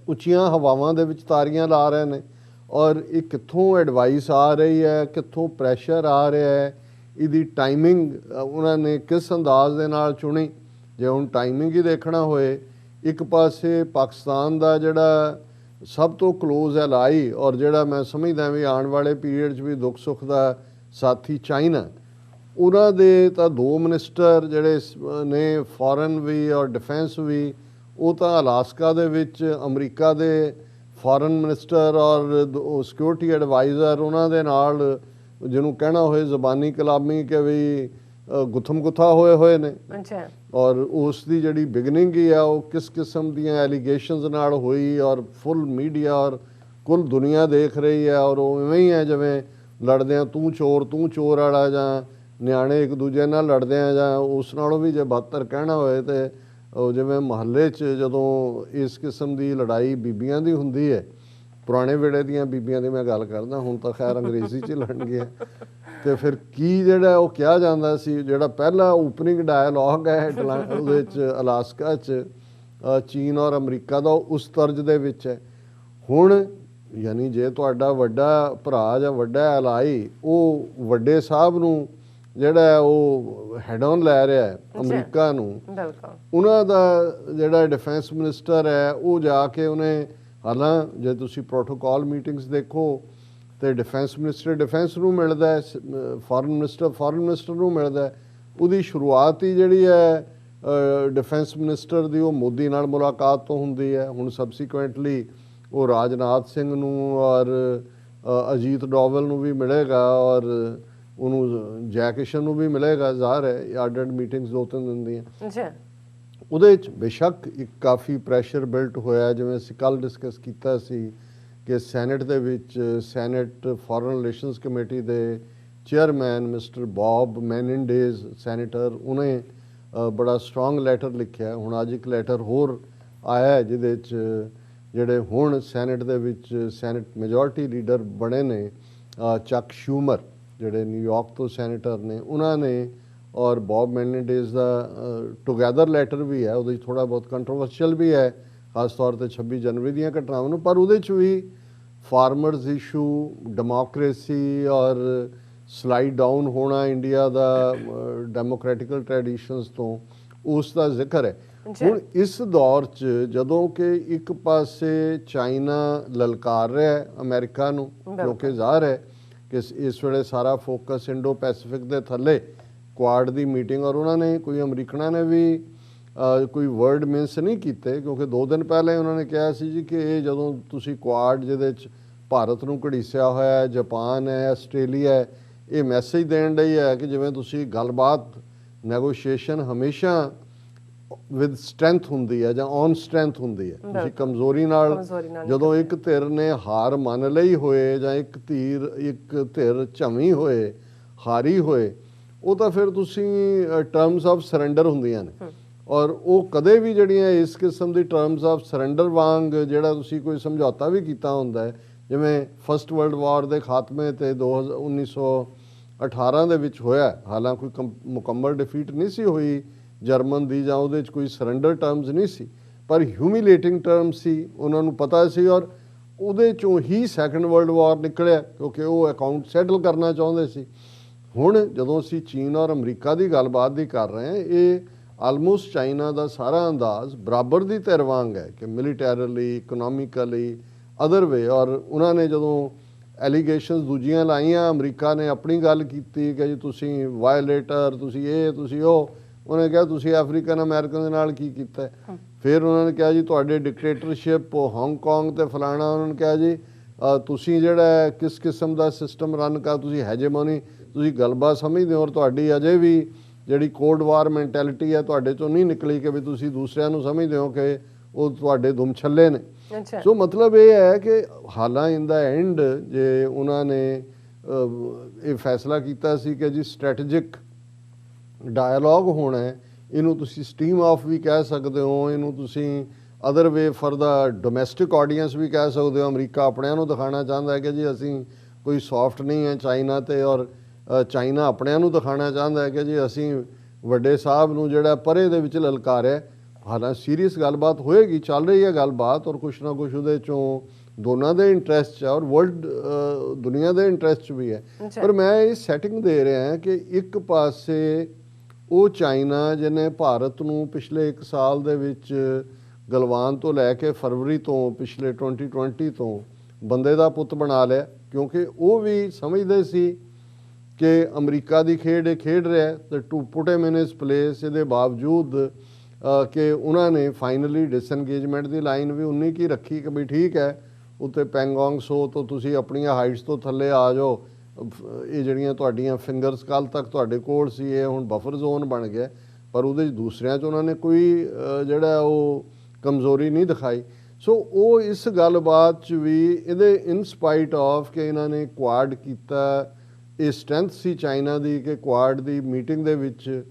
ਉੱਚੀਆਂ ਹਵਾਵਾਂ ਦੇ ਵਿੱਚ ਤਾਰੀਆਂ ਲਾ ਰਹੇ ਨੇ। ਔਰ ਇਹ ਕਿੱਥੋਂ ਐਡਵਾਈਸ ਆ ਰਹੀ ਹੈ, ਕਿੱਥੋਂ ਪ੍ਰੈਸ਼ਰ ਆ ਰਿਹਾ ਹੈ, ਇਹਦੀ ਟਾਈਮਿੰਗ ਉਹਨਾਂ ਨੇ ਕਿਸ ਅੰਦਾਜ਼ ਦੇ ਨਾਲ ਚੁਣੀ। ਜੇ ਹੁਣ ਟਾਈਮਿੰਗ ਹੀ ਦੇਖਣਾ ਹੋਏ, ਇੱਕ ਪਾਸੇ ਪਾਕਿਸਤਾਨ ਦਾ ਜਿਹੜਾ ਸਭ ਤੋਂ ਕਲੋਜ਼ ਐਲਾਈ ਔਰ ਜਿਹੜਾ ਮੈਂ ਸਮਝਦਾ ਵੀ ਆਉਣ ਵਾਲੇ ਪੀਰੀਅਡ 'ਚ ਵੀ ਦੁੱਖ ਸੁੱਖ ਦਾ ਸਾਥੀ ਚਾਈਨਾ, ਉਹਨਾਂ ਦੇ ਤਾਂ 2 ਮਿਨਿਸਟਰ ਜਿਹੜੇ ਨੇ ਫੋਰਨ ਵੀ ਔਰ ਡਿਫੈਂਸ ਵੀ, ਉਹ ਤਾਂ ਅਲਾਸਕਾ ਦੇ ਵਿੱਚ ਅਮਰੀਕਾ ਦੇ ਫੋਰਨ ਮਿਨਿਸਟਰ ਔਰ ਸਿਕਿਉਰਿਟੀ ਐਡਵਾਈਜ਼ਰ ਉਹਨਾਂ ਦੇ ਨਾਲ ਜਿਹਨੂੰ ਕਹਿਣਾ ਹੋਏ ਜ਼ਬਾਨੀ ਕਲਾਮੀ ਕਿ ਵੀ ਗੁੱਥਮ ਗੁੱਥਾ ਹੋਏ ਨੇ। ਅੱਛਾ। ਔਰ ਉਸ ਦੀ ਜਿਹੜੀ ਬਿਗਨਿੰਗ ਹੀ ਆ ਉਹ ਕਿਸ ਕਿਸਮ ਦੀਆਂ ਐਲੀਗੇਸ਼ਨਸ ਨਾਲ ਹੋਈ, ਔਰ ਫੁੱਲ ਮੀਡੀਆ ਔਰ ਕੁੱਲ ਦੁਨੀਆ ਦੇਖ ਰਹੀ ਹੈ। ਔਰ ਉਹ ਇਵੇਂ ਹੀ ਹੈ ਜਿਵੇਂ ਲੜਦੇ ਆ ਤੂੰ ਚੋਰ ਵਾਲਾ, ਜਾਂ ਨਿਆਣੇ ਇੱਕ ਦੂਜੇ ਨਾਲ ਲੜਦੇ ਆ, ਜਾਂ ਉਸ ਨਾਲੋਂ ਵੀ ਜੇ ਬਦਤਰ ਕਹਿਣਾ ਹੋਏ ਤੇ ਉਹ ਜਿਵੇਂ ਮੁਹੱਲੇ 'ਚ ਜਦੋਂ ਇਸ ਕਿਸਮ ਦੀ ਲੜਾਈ ਬੀਬੀਆਂ ਦੀ ਹੁੰਦੀ ਹੈ, ਪੁਰਾਣੇ ਵੇਲੇ ਦੀਆਂ ਬੀਬੀਆਂ ਦੀ ਮੈਂ ਗੱਲ ਕਰਦਾ, ਹੁਣ ਤਾਂ ਖੈਰ ਅੰਗਰੇਜ਼ੀ 'ਚ ਲੜਨਗੇ, ਤੇ ਫਿਰ ਕੀ ਜਿਹੜਾ ਉਹ ਕਿਹਾ ਜਾਂਦਾ ਸੀ, ਜਿਹੜਾ ਪਹਿਲਾ ਓਪਨਿੰਗ ਡਾਇਲੋਗ ਹੈ ਉਹਦੇ 'ਚ ਅਲਾਸਕਾ 'ਚ ਚੀਨ ਔਰ ਅਮਰੀਕਾ ਦਾ, ਉਸ ਤਰਜ਼ ਦੇ ਵਿੱਚ ਹੈ। ਹੁਣ ਯਾਨੀ ਜੇ ਤੁਹਾਡਾ ਵੱਡਾ ਭਰਾ ਜਾਂ ਵੱਡਾ ਐਲਾਈ ਉਹ ਵੱਡੇ ਸਾਹਿਬ ਨੂੰ ਜਿਹੜਾ ਉਹ ਹੈਡ ਔਨ ਲੈ ਰਿਹਾ ਹੈ ਅਮਰੀਕਾ ਨੂੰ, ਉਹਨਾਂ ਦਾ ਜਿਹੜਾ ਡਿਫੈਂਸ ਮਿਨਿਸਟਰ ਹੈ ਉਹ ਜਾ ਕੇ ਉਹਨੇ, ਹਾਲਾਂ ਜੇ ਤੁਸੀਂ ਪ੍ਰੋਟੋਕਾਲ ਮੀਟਿੰਗਸ ਦੇਖੋ ਤੇ ਡਿਫੈਂਸ ਮਿਨਿਸਟਰ ਡਿਫੈਂਸ ਨੂੰ ਮਿਲਦਾ ਹੈ, ਫੋਰਨ ਮਿਨਿਸਟਰ ਨੂੰ ਮਿਲਦਾ ਹੈ। ਉਹਦੀ ਸ਼ੁਰੂਆਤ ਹੀ ਜਿਹੜੀ ਹੈ ਡਿਫੈਂਸ ਮਿਨਿਸਟਰ ਦੀ ਉਹ ਮੋਦੀ ਨਾਲ ਮੁਲਾਕਾਤ ਤੋਂ ਹੁੰਦੀ ਹੈ। ਹੁਣ ਸਬਸੀਕੁਐਂਟਲੀ ਉਹ ਰਾਜਨਾਥ ਸਿੰਘ ਨੂੰ ਔਰ ਅਜੀਤ ਡੋਵਲ ਨੂੰ ਵੀ ਮਿਲੇਗਾ, ਔਰ ਉਹਨੂੰ ਜੈ ਕਿਸ਼ਨ ਨੂੰ ਵੀ ਮਿਲੇਗਾ। ਜ਼ਾਹਰ ਹੈ ਅੱਡ ਮੀਟਿੰਗਸ 2-3 ਦਿਨ ਦੀਆਂ। ਉਹਦੇ 'ਚ ਬੇਸ਼ੱਕ ਇੱਕ ਕਾਫੀ ਪ੍ਰੈਸ਼ਰ ਬਿਲਟ ਹੋਇਆ, ਜਿਵੇਂ ਅਸੀਂ ਕੱਲ੍ਹ ਡਿਸਕਸ ਕੀਤਾ ਸੀ ਕਿ ਸੈਨੇਟ ਦੇ ਵਿੱਚ ਸੈਨੇਟ ਫੋਰਨ ਰਿਲੇਸ਼ਨਸ ਕਮੇਟੀ ਦੇ ਚੇਅਰਮੈਨ ਮਿਸਟਰ ਬੌਬ ਮੈਨਿੰਡੇਜ਼ ਸੈਨੇਟਰ, ਉਹਨੇ ਬੜਾ ਸਟਰੋਂਗ ਲੈਟਰ ਲਿਖਿਆ। ਹੁਣ ਅੱਜ ਇੱਕ ਲੈਟਰ ਹੋਰ ਆਇਆ ਜਿਹਦੇ 'ਚ ਜਿਹੜੇ ਹੁਣ ਸੈਨੇਟ ਦੇ ਵਿੱਚ ਸੈਨੇਟ ਮੈਜੋਰਟੀ ਲੀਡਰ ਬਣੇ ਨੇ ਚੱਕ ਸ਼ੂਮਰ, ਜਿਹੜੇ ਨਿਊਯਾਰਕ ਤੋਂ ਸੈਨੇਟਰ ਨੇ, ਉਹਨਾਂ ਨੇ ਔਰ ਬੌਬ ਮੈਨਿੰਡੇਜ਼ ਦਾ ਟੁਗੈਦਰ ਲੈਟਰ ਵੀ ਹੈ। ਉਹਦੇ 'ਚ ਥੋੜ੍ਹਾ ਬਹੁਤ ਕੰਟਰੋਵਰਸ਼ੀਅਲ ਵੀ ਹੈ, ਖਾਸ ਤੌਰ 'ਤੇ 26 ਜਨਵਰੀ ਦੀਆਂ ਘਟਨਾਵਾਂ ਨੂੰ, ਪਰ ਉਹਦੇ 'ਚ ਵੀ ਫਾਰਮਰਸ ਇਸ਼ੂ, ਡੈਮੋਕ੍ਰੇਸੀ ਔਰ ਸਲਾਈਡ ਡਾਊਨ ਹੋਣਾ ਇੰਡੀਆ ਦਾ ਡੈਮੋਕ੍ਰੈਟਿਕਲ ਟ੍ਰੈਡੀਸ਼ਨਸ ਤੋਂ, ਉਸ ਦਾ ਜ਼ਿਕਰ ਹੈ। ਹੁਣ ਇਸ ਦੌਰ 'ਚ ਜਦੋਂ ਕਿ ਇੱਕ ਪਾਸੇ ਚਾਈਨਾ ਲਲਕਾਰ ਰਿਹਾ ਅਮਰੀਕਾ ਨੂੰ, ਕਿਉਂਕਿ ਜ਼ਾਹਰ ਹੈ ਕਿ ਇਸ ਵੇਲੇ ਸਾਰਾ ਫੋਕਸ ਇੰਡੋ ਪੈਸੀਫਿਕ ਦੇ ਥੱਲੇ ਕੁਆਡ ਦੀ ਮੀਟਿੰਗ, ਔਰ ਉਹਨਾਂ ਨੇ ਕੋਈ ਅਮਰੀਕਨਾਂ ਨੇ ਵੀ ਕੋਈ ਵਰਡ ਮਿਸ ਨਹੀਂ ਕੀਤੇ, ਕਿਉਂਕਿ 2 ਦਿਨ ਪਹਿਲੇ ਉਹਨਾਂ ਨੇ ਕਿਹਾ ਸੀ ਜੀ ਕਿ ਇਹ ਜਦੋਂ ਤੁਸੀਂ ਕੁਆਡ ਜਿਹਦੇ 'ਚ ਭਾਰਤ ਨੂੰ ਘੜੀਸਿਆ ਹੋਇਆ ਹੈ, ਜਾਪਾਨ ਹੈ, ਆਸਟ੍ਰੇਲੀਆ ਹੈ, ਇਹ ਮੈਸੇਜ ਦੇਣ ਲਈ ਹੈ ਕਿ ਜਿਵੇਂ ਤੁਸੀਂ ਗੱਲਬਾਤ ਨੈਗੋਸ਼ੀਏਸ਼ਨ ਹਮੇਸ਼ਾ ਵਿਦ ਸਟਰੈਂਥ ਹੁੰਦੀ ਹੈ ਜਾਂ ਔਨ ਸਟਰੈਂਥ ਹੁੰਦੀ ਹੈ। ਤੁਸੀਂ ਕਮਜ਼ੋਰੀ ਨਾਲ ਜਦੋਂ ਇੱਕ ਧਿਰ ਨੇ ਹਾਰ ਮੰਨ ਲਈ ਹੋਏ ਜਾਂ ਇੱਕ ਧਿਰ ਝਮੀ ਹੋਏ, ਹਾਰੀ ਹੋਏ, ਉਹ ਤਾਂ ਫਿਰ ਤੁਸੀਂ ਟਰਮਸ ਆਫ ਸਰੈਂਡਰ ਹੁੰਦੀਆਂ ਨੇ। ਔਰ ਉਹ ਕਦੇ ਵੀ ਜਿਹੜੀਆਂ ਇਸ ਕਿਸਮ ਦੀ ਟਰਮਸ ਆਫ ਸਰੈਂਡਰ ਵਾਂਗ ਜਿਹੜਾ ਤੁਸੀਂ ਕੋਈ ਸਮਝੌਤਾ ਵੀ ਕੀਤਾ ਹੁੰਦਾ ਹੈ, ਜਿਵੇਂ ਫਸਟ ਵਰਲਡ ਵਾਰ ਦੇ ਖਾਤਮੇ ਤੇ 1918 ਦੇ ਵਿੱਚ ਹੋਇਆ, ਹਾਲਾਂਕਿ ਕੋਈ ਮੁਕੰਮਲ ਡਿਫੀਟ ਨਹੀਂ ਸੀ ਹੋਈ ਜਰਮਨ ਦੀ, ਜਾਂ ਉਹਦੇ 'ਚ ਕੋਈ ਸਰੈਂਡਰ ਟਰਮਸ ਨਹੀਂ ਸੀ, ਪਰ ਹਿਊਮਿਲੇਟਿੰਗ ਟਰਮਸ ਸੀ, ਉਹਨਾਂ ਨੂੰ ਪਤਾ ਸੀ। ਔਰ ਉਹਦੇ 'ਚੋਂ ਹੀ ਸੈਕੰਡ ਵਰਲਡ ਵਾਰ ਨਿਕਲਿਆ, ਕਿਉਂਕਿ ਉਹ ਅਕਾਊਂਟ ਸੈਟਲ ਕਰਨਾ ਚਾਹੁੰਦੇ ਸੀ। ਹੁਣ ਜਦੋਂ ਅਸੀਂ ਚੀਨ ਔਰ ਅਮਰੀਕਾ ਦੀ ਗੱਲਬਾਤ ਦੀ ਕਰ ਰਹੇ ਹਾਂ, ਇਹ ਆਲਮੋਸਟ ਚਾਈਨਾ ਦਾ ਸਾਰਾ ਅੰਦਾਜ਼ ਬਰਾਬਰ ਦੀ ਧਿਰ ਵਾਂਗ ਹੈ ਕਿ ਮਿਲੀਟੈਰਲੀ, ਇਕਨੋਮਿਕਲੀ, ਅਦਰ ਵੇ। ਔਰ ਉਹਨਾਂ ਨੇ ਜਦੋਂ ਐਲੀਗੇਸ਼ਨਸ ਦੂਜੀਆਂ ਲਾਈਆਂ, ਅਮਰੀਕਾ ਨੇ ਆਪਣੀ ਗੱਲ ਕੀਤੀ ਕਿ ਜੀ ਤੁਸੀਂ ਵਾਇਲੇਟਰ, ਤੁਸੀਂ ਇਹ, ਤੁਸੀਂ ਉਹ। ਉਹਨੇ ਕਿਹਾ ਤੁਸੀਂ ਅਫਰੀਕਨ ਅਮਰੀਕਨ ਦੇ ਨਾਲ ਕੀ ਕੀਤਾ। ਫਿਰ ਉਹਨਾਂ ਨੇ ਕਿਹਾ ਜੀ ਤੁਹਾਡੇ ਡਿਕਟੇਟਰਸ਼ਿਪ ਹਾਂਗਕਾਂਗ ਤੇ ਫਲਾਣਾ। ਉਹਨਾਂ ਨੇ ਕਿਹਾ ਜੀ ਤੁਸੀਂ ਜਿਹੜਾ ਕਿਸ ਕਿਸਮ ਦਾ ਸਿਸਟਮ ਰਨ ਕਰ, ਤੁਸੀਂ ਹੈਜੇਮੋਨੀ, ਤੁਸੀਂ ਗੱਲਬਾਤ ਸਮਝਦੇ ਹੋ, ਔਰ ਤੁਹਾਡੀ ਅਜੇ ਵੀ ਜਿਹੜੀ ਕੋਲਡ ਵਾਰ ਮੈਂਟੈਲਿਟੀ ਹੈ ਤੁਹਾਡੇ 'ਚੋਂ ਨਹੀਂ ਨਿਕਲੀ ਕਿ ਵੀ ਤੁਸੀਂ ਦੂਸਰਿਆਂ ਨੂੰ ਸਮਝਦੇ ਹੋ ਕਿ ਉਹ ਤੁਹਾਡੇ ਦੁਮ ਛੱਲੇ ਨੇ। ਸੋ ਮਤਲਬ ਇਹ ਹੈ ਕਿ ਹਾਲਾਂ ਇਨ ਦਾ ਐਂਡ ਜੇ ਉਹਨਾਂ ਨੇ ਇਹ ਫੈਸਲਾ ਕੀਤਾ ਸੀ ਕਿ ਜੀ ਸਟ੍ਰੈਟੇਜਿਕ ਡਾਇਲੋਗ ਹੋਣਾ ਹੈ, ਇਹਨੂੰ ਤੁਸੀਂ ਸਟੀਮ ਆਫ ਵੀ ਕਹਿ ਸਕਦੇ ਹੋ, ਇਹਨੂੰ ਤੁਸੀਂ other way for the domestic audience ਵੀ ਕਹਿ ਸਕਦੇ ਹੋ। ਅਮਰੀਕਾ ਆਪਣਿਆਂ ਨੂੰ ਦਿਖਾਉਣਾ ਚਾਹੁੰਦਾ ਹੈ ਕਿ ਜੀ ਅਸੀਂ ਕੋਈ ਸੌਫਟ ਨਹੀਂ ਹੈ ਚਾਈਨਾ ਤੇ, ਔਰ ਚਾਈਨਾ ਆਪਣਿਆਂ ਨੂੰ ਦਿਖਾਉਣਾ ਚਾਹੁੰਦਾ ਹੈ ਕਿ ਜੀ ਅਸੀਂ ਵੱਡੇ ਸਾਹਿਬ ਨੂੰ ਜਿਹੜਾ ਪਰੇ ਦੇ ਵਿੱਚ ਲਲਕਾਰਿਆ। ਹਾਲਾਂਕਿ ਸੀਰੀਅਸ ਗੱਲਬਾਤ ਹੋਏਗੀ, ਚੱਲ ਰਹੀ ਹੈ ਗੱਲਬਾਤ, ਔਰ ਕੁਛ ਨਾ ਕੁਛ ਉਹਦੇ ਚੋਂ ਦੋਨਾਂ ਦੇ ਇੰਟਰਸਟ 'ਚ ਔਰ ਵਰਲਡ ਦੁਨੀਆ ਦੇ ਇੰਟਰਸਟ 'ਚ ਵੀ ਹੈ। ਪਰ ਮੈਂ ਇਹ ਸੈਟਿੰਗ ਦੇ ਰਿਹਾ ਕਿ ਇੱਕ ਪਾਸੇ ਉਹ ਚਾਈਨਾ ਜਿਹਨੇ ਭਾਰਤ ਨੂੰ ਪਿਛਲੇ 1 ਸਾਲ ਦੇ ਵਿੱਚ ਗਲਵਾਨ ਤੋਂ ਲੈ ਕੇ ਫਰਵਰੀ ਤੋਂ ਪਿਛਲੇ 2020 ਤੋਂ ਬੰਦੇ ਦਾ ਪੁੱਤ ਬਣਾ ਲਿਆ, ਕਿਉਂਕਿ ਉਹ ਵੀ ਸਮਝਦੇ ਸੀ ਕਿ ਅਮਰੀਕਾ ਦੀ ਖੇਡ ਇਹ ਖੇਡ ਰਿਹਾ ਤੇ to put him in his place. ਇਹਦੇ ਬਾਵਜੂਦ ਕਿ ਉਹਨਾਂ ਨੇ ਫਾਈਨਲੀ ਡਿਸਐਂਗੇਜਮੈਂਟ ਦੀ ਲਾਈਨ ਵੀ ਉਨੀ ਕੀ ਰੱਖੀ ਕਿ ਵੀ ਠੀਕ ਹੈ ਉੱਤੇ ਪੈਂਗੋਂਗ ਸੋ ਤੋਂ ਤੁਸੀਂ ਆਪਣੀਆਂ ਹਾਈਟਸ ਤੋਂ ਥੱਲੇ ਆ ਜਾਓ, ਇਹ ਜਿਹੜੀਆਂ ਤੁਹਾਡੀਆਂ ਫਿੰਗਰਸ ਕੱਲ੍ਹ ਤੱਕ ਤੁਹਾਡੇ ਕੋਲ ਸੀ ਇਹ ਹੁਣ ਬਫਰ ਜ਼ੋਨ ਬਣ ਗਿਆ। ਪਰ ਉਹਦੇ 'ਚ ਦੂਸਰਿਆਂ 'ਚ ਉਹਨਾਂ ਨੇ ਕੋਈ ਜਿਹੜਾ ਉਹ ਕਮਜ਼ੋਰੀ ਨਹੀਂ ਦਿਖਾਈ। ਸੋ ਉਹ ਇਸ ਗੱਲਬਾਤ 'ਚ ਵੀ ਇਹਦੇ ਇਨਸਪਾਈਟ ਆਫ ਕਿ ਇਹਨਾਂ ਨੇ ਕੁਆਡ ਕੀਤਾ, ਇਹ ਸਟਰੈਂਥ ਸੀ ਚਾਈਨਾ ਦੀ ਕਿ ਕੁਆਡ ਦੀ ਮੀਟਿੰਗ ਦੇ ਵਿੱਚ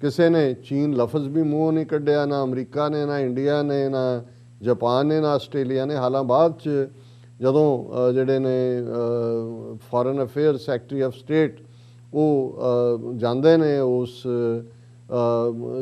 ਕਿਸੇ ਨੇ ਚੀਨ ਲਫ਼ਜ਼ ਵੀ ਮੂੰਹੋਂ ਨਹੀਂ ਕੱਢਿਆ, ਨਾ ਅਮਰੀਕਾ ਨੇ, ਨਾ ਇੰਡੀਆ ਨੇ, ਨਾ ਜਾਪਾਨ ਨੇ, ਨਾ ਆਸਟ੍ਰੇਲੀਆ ਨੇ। ਹਾਲਾਂਕਿ ਬਾਅਦ 'ਚ ਜਦੋਂ ਜਿਹੜੇ ਨੇ foreign affair secretary of state ਉਹ ਜਾਂਦੇ ਨੇ ਉਸ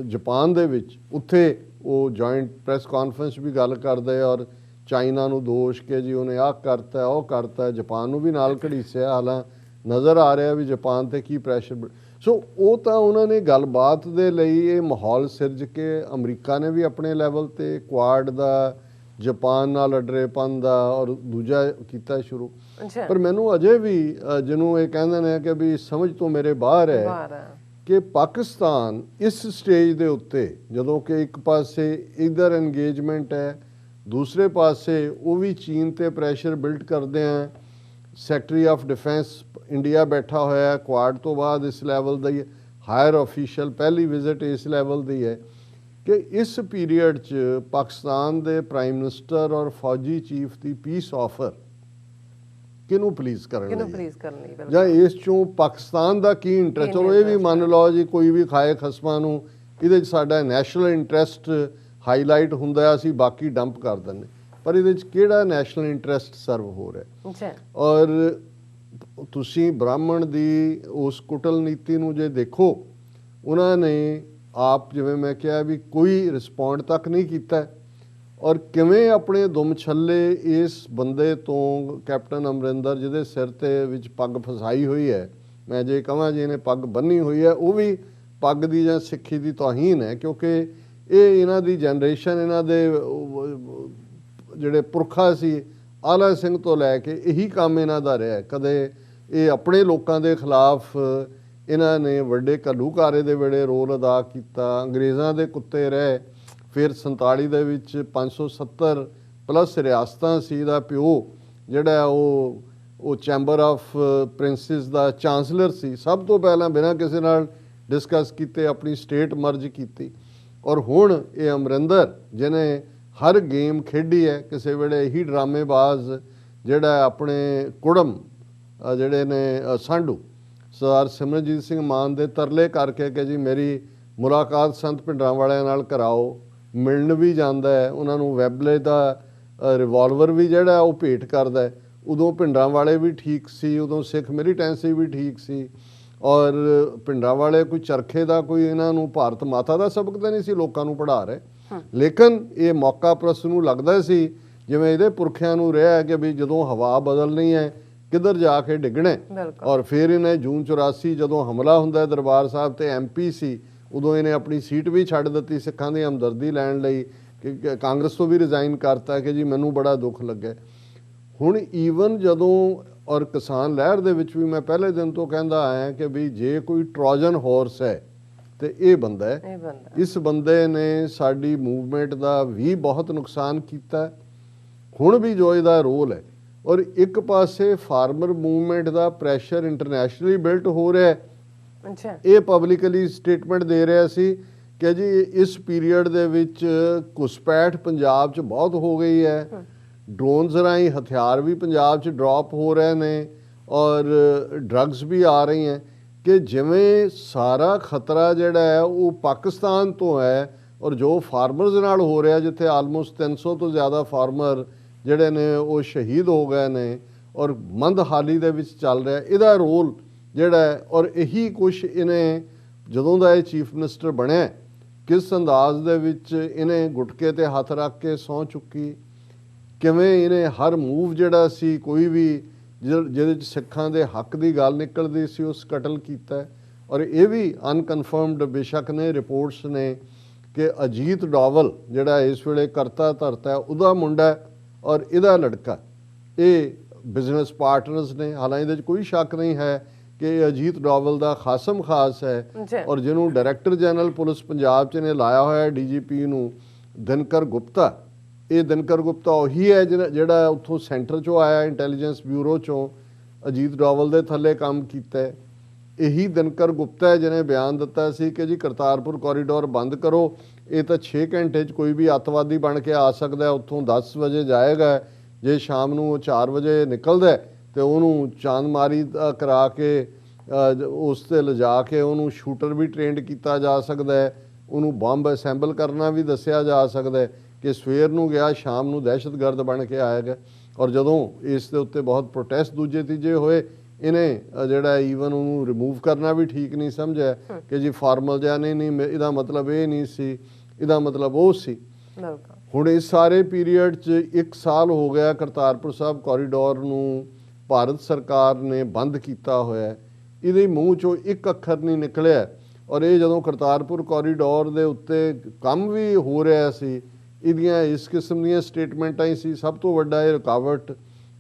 ਜਾਪਾਨ ਦੇ ਵਿੱਚ, ਉੱਥੇ ਉਹ ਜੁਆਇੰਟ ਪ੍ਰੈਸ ਕਾਨਫਰੰਸ ਵੀ ਗੱਲ ਕਰਦੇ ਔਰ ਚਾਈਨਾ ਨੂੰ ਦੋਸ਼ ਕਿ ਜੀ ਉਹਨੇ ਆਹ ਕਰਤਾ ਉਹ ਕਰਤਾ, ਜਾਪਾਨ ਨੂੰ ਵੀ ਨਾਲ ਘੜੀਸਿਆ। ਹਾਲਾਂਕਿ ਨਜ਼ਰ ਆ ਰਿਹਾ ਵੀ ਜਾਪਾਨ 'ਤੇ ਕੀ ਪ੍ਰੈਸ਼ਰ। ਸੋ ਉਹ ਤਾਂ ਉਹਨਾਂ ਨੇ ਗੱਲਬਾਤ ਦੇ ਲਈ ਇਹ ਮਾਹੌਲ ਸਿਰਜ ਕੇ ਅਮਰੀਕਾ ਨੇ ਵੀ ਆਪਣੇ ਲੈਵਲ 'ਤੇ ਕੁਆਡ ਦਾ, ਜਾਪਾਨ ਨਾਲ ਅਡਰੇਪਨ ਦਾ ਔਰ ਦੂਜਾ ਕੀਤਾ ਸ਼ੁਰੂ। ਪਰ ਮੈਨੂੰ ਅਜੇ ਵੀ ਜਿਹਨੂੰ ਇਹ ਕਹਿੰਦੇ ਨੇ ਕਿ ਵੀ ਸਮਝ ਤੋਂ ਮੇਰੇ ਬਾਹਰ ਹੈ ਕਿ ਪਾਕਿਸਤਾਨ ਇਸ ਸਟੇਜ ਦੇ ਉੱਤੇ ਜਦੋਂ ਕਿ ਇੱਕ ਪਾਸੇ ਇਧਰ ਇੰਗੇਜਮੈਂਟ ਹੈ, ਦੂਸਰੇ ਪਾਸੇ ਉਹ ਵੀ ਚੀਨ 'ਤੇ ਪ੍ਰੈਸ਼ਰ ਬਿਲਡ ਕਰਦੇ ਆ। ਸੈਕਟਰੀ ਆਫ ਡਿਫੈਂਸ ਇੰਡੀਆ ਬੈਠਾ ਹੋਇਆ ਕੁਆਡ ਤੋਂ ਬਾਅਦ ਇਸ ਲੈਵਲ ਦਾ ਹੀ ਹਾਇਰ ਆਫੀਸ਼ੀਅਲ, ਪਹਿਲੀ ਵਿਜ਼ਿਟ ਇਸ ਲੈਵਲ ਦੀ ਹੈ ਕਿ ਇਸ ਪੀਰੀਅਡ 'ਚ ਪਾਕਿਸਤਾਨ ਦੇ ਪ੍ਰਾਈਮ ਮਿਨਿਸਟਰ ਔਰ ਫੌਜੀ ਚੀਫ ਦੀ ਪੀਸ ਆਫਰ ਕਿਹਨੂੰ ਪਲੀਜ਼ ਕਰਨ ਜਾਂ ਇਸ 'ਚੋਂ ਪਾਕਿਸਤਾਨ ਦਾ ਕੀ ਇੰਟਰਸਟ। ਚਲੋ ਇਹ ਵੀ ਮੰਨ ਲਓ ਜੀ ਕੋਈ ਵੀ ਖਾਏ ਖਸਮਾਂ ਨੂੰ, ਇਹਦੇ 'ਚ ਸਾਡਾ ਨੈਸ਼ਨਲ ਇੰਟਰਸਟ ਹਾਈਲਾਈਟ ਹੁੰਦਾ, ਅਸੀਂ ਬਾਕੀ ਡੰਪ ਕਰ ਦਿੰਦੇ, ਪਰ ਇਹਦੇ 'ਚ ਕਿਹੜਾ ਨੈਸ਼ਨਲ ਇੰਟਰਸਟ ਸਰਵ ਹੋ ਰਿਹਾ। ਔਰ ਤੁਸੀਂ ਬ੍ਰਾਹਮਣ ਦੀ ਉਸ ਕੁਟਲ ਨੀਤੀ ਨੂੰ ਜੇ ਦੇਖੋ, ਉਹਨਾਂ ਨੇ ਆਪ ਜਿਵੇਂ ਮੈਂ ਕਿਹਾ ਵੀ ਕੋਈ ਰਿਸਪੌਂਡ ਤੱਕ ਨਹੀਂ ਕੀਤਾ, ਔਰ ਕਿਵੇਂ ਆਪਣੇ ਦੁਮ ਛੱਲੇ ਇਸ ਬੰਦੇ ਤੋਂ ਕੈਪਟਨ ਅਮਰਿੰਦਰ ਜਿਹਦੇ ਸਿਰ 'ਤੇ ਵਿੱਚ ਪੱਗ ਫਸਾਈ ਹੋਈ ਹੈ, ਮੈਂ ਜੇ ਕਹਾਂ ਜੀ ਇਹਨੇ ਪੱਗ ਬੰਨੀ ਹੋਈ ਹੈ, ਉਹ ਵੀ ਪੱਗ ਦੀ ਜਾਂ ਸਿੱਖੀ ਦੀ ਤੋਹੀਨ ਹੈ, ਕਿਉਂਕਿ ਇਹ ਇਹਨਾਂ ਦੀ ਜਨਰੇਸ਼ਨ, ਇਹਨਾਂ ਦੇ ਜਿਹੜੇ ਪੁਰਖਾ ਸੀ ਆਲਾ ਸਿੰਘ ਤੋਂ ਲੈ ਕੇ ਇਹੀ ਕੰਮ ਇਹਨਾਂ ਦਾ ਰਿਹਾ। ਕਦੇ ਇਹ ਆਪਣੇ ਲੋਕਾਂ ਦੇ ਖਿਲਾਫ ਇਹਨਾਂ ਨੇ ਵੱਡੇ ਘੱਲੂਘਾਰੇ ਦੇ ਵੇਲੇ ਰੋਲ ਅਦਾ ਕੀਤਾ, ਅੰਗਰੇਜ਼ਾਂ ਦੇ ਕੁੱਤੇ ਰਹੇ। ਫਿਰ 47 ਦੇ ਵਿੱਚ 570 ਪਲੱਸ ਰਿਆਸਤਾਂ ਸੀ ਦਾ ਪਿਓ ਜਿਹੜਾ ਉਹ ਚੈਂਬਰ ਆਫ ਪ੍ਰਿੰਸਿਸ ਦਾ ਚਾਂਸਲਰ ਸੀ। ਸਭ ਤੋਂ ਪਹਿਲਾਂ ਬਿਨਾਂ ਕਿਸੇ ਨਾਲ ਡਿਸਕਸ ਕੀਤੇ ਆਪਣੀ ਸਟੇਟ ਮਰਜ ਕੀਤੀ। ਔਰ ਹੁਣ ਇਹ ਅਮਰਿੰਦਰ ਜਿਹਨੇ ਹਰ ਗੇਮ ਖੇਡੀ ਹੈ, ਕਿਸੇ ਵੇਲੇ ਇਹੀ ਡਰਾਮੇਬਾਜ਼ ਜਿਹੜਾ ਆਪਣੇ ਕੁੜਮ ਜਿਹੜੇ ਨੇ ਸਾਂਢੂ ਸਰਦਾਰ ਸਿਮਰਨਜੀਤ ਸਿੰਘ ਮਾਨ ਦੇ ਤਰਲੇ ਕਰਕੇ ਕਿ ਜੀ ਮੇਰੀ ਮੁਲਾਕਾਤ ਸੰਤ ਭਿੰਡਰਾਂ ਵਾਲਿਆਂ ਨਾਲ ਕਰਾਓ, ਮਿਲਣ ਵੀ ਜਾਂਦਾ ਹੈ, ਉਹਨਾਂ ਨੂੰ ਵੈਬਲੇ ਦਾ ਰਿਵਾਲਵਰ ਵੀ ਜਿਹੜਾ ਉਹ ਭੇਟ ਕਰਦਾ ਹੈ। ਉਦੋਂ ਭਿੰਡਰਾਂ ਵਾਲੇ ਵੀ ਠੀਕ ਸੀ, ਉਦੋਂ ਸਿੱਖ ਮਿਲੀਟੈਂਸੀ ਵੀ ਠੀਕ ਸੀ, ਔਰ ਭਿੰਡਰਾਂ ਵਾਲੇ ਕੋਈ ਚਰਖੇ ਦਾ ਕੋਈ ਇਹਨਾਂ ਨੂੰ ਭਾਰਤ ਮਾਤਾ ਦਾ ਸਬਕ ਤਾਂ ਨਹੀਂ ਸੀ ਲੋਕਾਂ ਨੂੰ ਪੜ੍ਹਾ ਰਹੇ, ਲੇਕਿਨ ਇਹ ਮੌਕਾ ਪ੍ਰਸਤ ਨੂੰ ਲੱਗਦਾ ਸੀ ਜਿਵੇਂ ਇਹਦੇ ਪੁਰਖਿਆਂ ਨੂੰ ਰਿਹਾ ਕਿ ਵੀ ਜਦੋਂ ਹਵਾ ਬਦਲਣੀ ਹੈ ਕਿੱਧਰ ਜਾ ਕੇ ਡਿੱਗਣਾ। ਔਰ ਫਿਰ ਇਹਨੇ ਜੂਨ 84 ਜਦੋਂ ਹਮਲਾ ਹੁੰਦਾ ਦਰਬਾਰ ਸਾਹਿਬ ਤੇ MP ਸੀ, ਉਦੋਂ ਇਹਨੇ ਆਪਣੀ ਸੀਟ ਵੀ ਛੱਡ ਦਿੱਤੀ ਸਿੱਖਾਂ ਦੀ ਹਮਦਰਦੀ ਲੈਣ ਲਈ, ਕਿ ਕਾਂਗਰਸ ਤੋਂ ਵੀ ਰਿਜ਼ਾਈਨ ਕਰਤਾ ਕਿ ਜੀ ਮੈਨੂੰ ਬੜਾ ਦੁੱਖ ਲੱਗਾ। ਹੁਣ ਈਵਨ ਜਦੋਂ ਔਰ ਕਿਸਾਨ ਲਹਿਰ ਦੇ ਵਿੱਚ ਵੀ ਮੈਂ ਪਹਿਲੇ ਦਿਨ ਤੋਂ ਕਹਿੰਦਾ ਆਇਆ ਕਿ ਵੀ ਜੇ ਕੋਈ ਟਰੋਜਨ ਹਾਰਸ ਹੈ ਤੇ ਇਹ ਬੰਦਾ ਹੈ। ਇਸ ਬੰਦੇ ਨੇ ਸਾਡੀ ਮੂਵਮੈਂਟ ਦਾ ਵੀ ਬਹੁਤ ਨੁਕਸਾਨ ਕੀਤਾ। ਹੁਣ ਵੀ ਜੋ ਇਹਦਾ ਰੋਲ ਹੈ, ਔਰ ਇੱਕ ਪਾਸੇ ਫਾਰਮਰ ਮੂਵਮੈਂਟ ਦਾ ਪ੍ਰੈਸ਼ਰ ਇੰਟਰਨੈਸ਼ਨਲੀ ਬਿਲਟ ਹੋ ਰਿਹਾ ਹੈ। ਇਹ ਪਬਲਿਕਲੀ ਸਟੇਟਮੈਂਟ ਦੇ ਰਿਹਾ ਸੀ ਕਿ ਜੀ ਇਸ ਪੀਰੀਅਡ ਦੇ ਵਿੱਚ ਘੁਸਪੈਠ ਪੰਜਾਬ 'ਚ ਬਹੁਤ ਹੋ ਗਈ ਹੈ, ਡਰੋਨਸ ਰਾਹੀਂ ਹਥਿਆਰ ਵੀ ਪੰਜਾਬ 'ਚ ਡ੍ਰੌਪ ਹੋ ਰਹੇ ਨੇ, ਔਰ ਡਰੱਗਸ ਵੀ ਆ ਰਹੀਆਂ, ਕਿ ਜਿਵੇਂ ਸਾਰਾ ਖਤਰਾ ਜਿਹੜਾ ਹੈ ਉਹ ਪਾਕਿਸਤਾਨ ਤੋਂ ਹੈ। ਔਰ ਜੋ ਫਾਰਮਰਸ ਨਾਲ ਹੋ ਰਿਹਾ, ਜਿੱਥੇ ਆਲਮੋਸਟ 300 ਤੋਂ ਜ਼ਿਆਦਾ ਫਾਰਮਰ ਜਿਹੜੇ ਨੇ ਉਹ ਸ਼ਹੀਦ ਹੋ ਗਏ ਨੇ, ਔਰ ਮੰਦਹਾਲੀ ਦੇ ਵਿੱਚ ਚੱਲ ਰਿਹਾ, ਇਹਦਾ ਰੋਲ ਜਿਹੜਾ ਹੈ, ਔਰ ਇਹੀ ਕੁਛ ਇਹਨੇ ਜਦੋਂ ਦਾ ਇਹ ਚੀਫ ਮਿਨਿਸਟਰ ਬਣਿਆ ਕਿਸ ਅੰਦਾਜ਼ ਦੇ ਵਿੱਚ ਇਹਨੇ ਗੁਟਕੇ ਤੇ ਹੱਥ ਰੱਖ ਕੇ ਸਹੁੰ ਚੁੱਕੀ, ਕਿਵੇਂ ਇਹਨੇ ਹਰ ਮੂਵ ਜਿਹੜਾ ਸੀ ਕੋਈ ਵੀ ਜਿਹਦੇ 'ਚ ਸਿੱਖਾਂ ਦੇ ਹੱਕ ਦੀ ਗੱਲ ਨਿਕਲਦੀ ਸੀ ਉਸ ਕਤਲ ਕੀਤਾ। ਔਰ ਇਹ ਵੀ ਅਨਕਨਫਰਮਡ ਬੇਸ਼ੱਕ ਨੇ ਰਿਪੋਰਟਸ ਨੇ ਕਿ ਅਜੀਤ ਡੋਵਲ ਜਿਹੜਾ ਇਸ ਵੇਲੇ ਕਰਤਾ ਧਰਤਾ ਉਹਦਾ ਮੁੰਡਾ ਔਰ ਇਹਦਾ ਲੜਕਾ ਇਹ ਬਿਜ਼ਨਸ ਪਾਰਟਨਰਸ ਨੇ। ਹਾਲਾਂਕਿ ਇਹਦੇ 'ਚ ਕੋਈ ਸ਼ੱਕ ਨਹੀਂ ਹੈ ਕਿ ਇਹ ਅਜੀਤ ਡੋਵਲ ਦਾ ਖਾਸਮ ਖਾਸ ਹੈ ਔਰ ਜਿਹਨੂੰ ਡਾਇਰੈਕਟਰ ਜਨਰਲ ਪੁਲਿਸ ਪੰਜਾਬ 'ਚ ਨੇ ਲਾਇਆ ਹੋਇਆ DGP ਨੂੰ ਦਿਨਕਰ ਗੁਪਤਾ। ਇਹ ਦਿਨਕਰ ਗੁਪਤਾ ਉਹੀ ਹੈ ਜਿਹੜਾ ਉੱਥੋਂ ਸੈਂਟਰ 'ਚੋਂ ਆਇਆ, ਇੰਟੈਲੀਜੈਂਸ ਬਿਊਰੋ 'ਚੋਂ ਅਜੀਤ ਡੋਵਲ ਦੇ ਥੱਲੇ ਕੰਮ ਕੀਤਾ। ਇਹੀ ਦਿਨਕਰ ਗੁਪਤਾ ਹੈ ਜਿਹਨੇ ਬਿਆਨ ਦਿੱਤਾ ਸੀ ਕਿ ਜੀ ਕਰਤਾਰਪੁਰ ਕੋਰੀਡੋਰ ਬੰਦ ਕਰੋ, ਇਹ ਤਾਂ 6 ਘੰਟੇ 'ਚ ਕੋਈ ਵੀ ਅੱਤਵਾਦੀ ਬਣ ਕੇ ਆ ਸਕਦਾ, ਉੱਥੋਂ 10 ਵਜੇ ਜਾਏਗਾ, ਜੇ ਸ਼ਾਮ ਨੂੰ 4 ਵਜੇ ਨਿਕਲਦਾ ਤੇ ਉਹਨੂੰ ਚਾਂਦਮਾਰੀ ਕਰਾ ਕੇ ਉਸ 'ਤੇ ਲਿਜਾ ਕੇ ਉਹਨੂੰ ਸ਼ੂਟਰ ਵੀ ਟ੍ਰੇਨਡ ਕੀਤਾ ਜਾ ਸਕਦਾ ਹੈ, ਉਹਨੂੰ ਬੰਬ ਅਸੈਂਬਲ ਕਰਨਾ ਵੀ ਦੱਸਿਆ ਜਾ ਸਕਦਾ ਹੈ ਕਿ ਸਵੇਰ ਨੂੰ ਗਿਆ ਸ਼ਾਮ ਨੂੰ ਦਹਿਸ਼ਤਗਰਦ ਬਣ ਕੇ ਆਏਗਾ। ਔਰ ਜਦੋਂ ਇਸ ਦੇ ਉੱਤੇ ਬਹੁਤ ਪ੍ਰੋਟੈਸਟ ਦੂਜੇ ਤੀਜੇ ਹੋਏ, ਇਹਨੇ ਜਿਹੜਾ ਈਵਨ ਉਹਨੂੰ ਰਿਮੂਵ ਕਰਨਾ ਵੀ ਠੀਕ ਨਹੀਂ ਸਮਝਿਆ ਕਿ ਜੀ ਫਾਰਮਲ ਜਿਹਾ ਨਹੀਂ ਇਹਦਾ ਮਤਲਬ ਇਹ ਨਹੀਂ ਸੀ, ਇਹਦਾ ਮਤਲਬ ਉਹ ਸੀ। ਹੁਣ ਇਸ ਸਾਰੇ ਪੀਰੀਅਡ 'ਚ 1 ਸਾਲ ਹੋ ਗਿਆ ਕਰਤਾਰਪੁਰ ਸਾਹਿਬ ਕੋਰੀਡੋਰ ਨੂੰ ਭਾਰਤ ਸਰਕਾਰ ਨੇ ਬੰਦ ਕੀਤਾ ਹੋਇਆ, ਇਹਦੇ ਮੂੰਹ 'ਚੋਂ ਇੱਕ ਅੱਖਰ ਨਹੀਂ ਨਿਕਲਿਆ। ਔਰ ਇਹ ਜਦੋਂ ਕਰਤਾਰਪੁਰ ਕੋਰੀਡੋਰ ਦੇ ਉੱਤੇ ਕੰਮ ਵੀ ਹੋ ਰਿਹਾ ਸੀ, ਇਹਦੀਆਂ ਇਸ ਕਿਸਮ ਦੀਆਂ ਸਟੇਟਮੈਂਟਾਂ ਹੀ ਸੀ। ਸਭ ਤੋਂ ਵੱਡਾ ਇਹ ਰੁਕਾਵਟ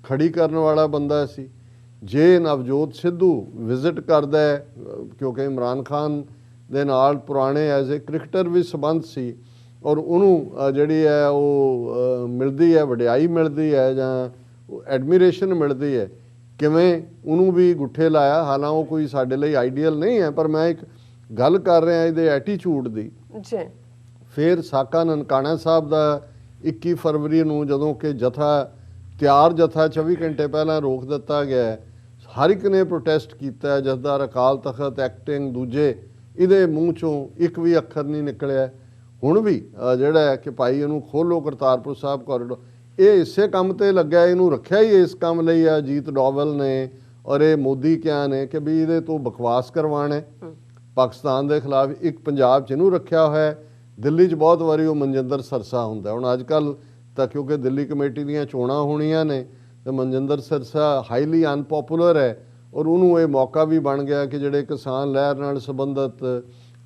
ਖੜੀ ਕਰਨ ਵਾਲਾ ਬੰਦਾ ਸੀ। ਜੇ ਨਵਜੋਤ ਸਿੱਧੂ ਵਿਜ਼ਿਟ ਕਰਦਾ ਹੈ, ਕਿਉਂਕਿ ਇਮਰਾਨ ਖਾਨ ਦੇ ਨਾਲ ਪੁਰਾਣੇ ਐਜ਼ ਏ ਕ੍ਰਿਕਟਰ ਵੀ ਸੰਬੰਧ ਸੀ, ਔਰ ਉਹਨੂੰ ਜਿਹੜੀ ਹੈ ਉਹ ਮਿਲਦੀ ਹੈ, ਵਡਿਆਈ ਮਿਲਦੀ ਹੈ ਜਾਂ ਐਡਮਿਰੇਸ਼ਨ ਮਿਲਦੀ ਹੈ, ਕਿਵੇਂ ਉਹਨੂੰ ਵੀ ਗੁੱਠੇ ਲਾਇਆ। ਹਾਲਾਂਕਿ ਉਹ ਕੋਈ ਸਾਡੇ ਲਈ ਆਈਡੀਅਲ ਨਹੀਂ ਹੈ, ਪਰ ਮੈਂ ਇੱਕ ਗੱਲ ਕਰ ਰਿਹਾ ਇਹਦੇ ਐਟੀਚਿਊਡ ਦੀ। ਫਿਰ ਸਾਕਾ ਨਨਕਾਣਾ ਸਾਹਿਬ ਦਾ 21 ਫਰਵਰੀ ਨੂੰ ਜਦੋਂ ਕਿ ਤਿਆਰ ਜਥਾ 24 ਘੰਟੇ ਪਹਿਲਾਂ ਰੋਕ ਦਿੱਤਾ ਗਿਆ, ਹਰ ਇੱਕ ਨੇ ਪ੍ਰੋਟੈਸਟ ਕੀਤਾ, ਜਥੇਦਾਰ ਅਕਾਲ ਤਖਤ, ਐਕਟਿੰਗ ਦੂਜੇ, ਇਹਦੇ ਮੂੰਹ 'ਚੋਂ ਇੱਕ ਵੀ ਅੱਖਰ ਨਹੀਂ ਨਿਕਲਿਆ। ਹੁਣ ਵੀ ਜਿਹੜਾ ਹੈ ਕਿ ਭਾਈ ਇਹਨੂੰ ਖੋਲ੍ਹੋ ਕਰਤਾਰਪੁਰ ਸਾਹਿਬ ਕੋਰੀਡੋਰ, ਇਹ ਇਸੇ ਕੰਮ ਤੇ ਲੱਗਾ, ਇਹਨੂੰ ਰੱਖਿਆ ਹੀ ਇਸ ਕੰਮ ਲਈ ਆ ਅਜੀਤ ਡੋਵਲ ਨੇ ਔਰ ਇਹ ਮੋਦੀ ਕਿਆ ਨੇ ਕਿ ਵੀ ਇਹਦੇ ਤੋਂ ਬਕਵਾਸ ਕਰਵਾਉਣਾ ਪਾਕਿਸਤਾਨ ਦੇ ਖਿਲਾਫ। ਇੱਕ ਪੰਜਾਬ 'ਚ ਇਹਨੂੰ ਰੱਖਿਆ ਹੋਇਆ, ਦਿੱਲੀ 'ਚ ਬਹੁਤ ਵਾਰੀ ਉਹ ਮਨਜਿੰਦਰ ਸਰਸਾ ਹੁੰਦਾ। ਹੁਣ ਅੱਜ ਕੱਲ੍ਹ ਤਾਂ ਕਿਉਂਕਿ ਦਿੱਲੀ ਕਮੇਟੀ ਦੀਆਂ ਚੋਣਾਂ ਹੋਣੀਆਂ ਨੇ ਤੇ ਮਨਜਿੰਦਰ ਸਰਸਾ ਹਾਈਲੀ ਅਨਪੋਪੂਲਰ ਹੈ, ਔਰ ਉਹਨੂੰ ਇਹ ਮੌਕਾ ਵੀ ਬਣ ਗਿਆ ਕਿ ਜਿਹੜੇ ਕਿਸਾਨ ਲਹਿਰ ਨਾਲ ਸੰਬੰਧਿਤ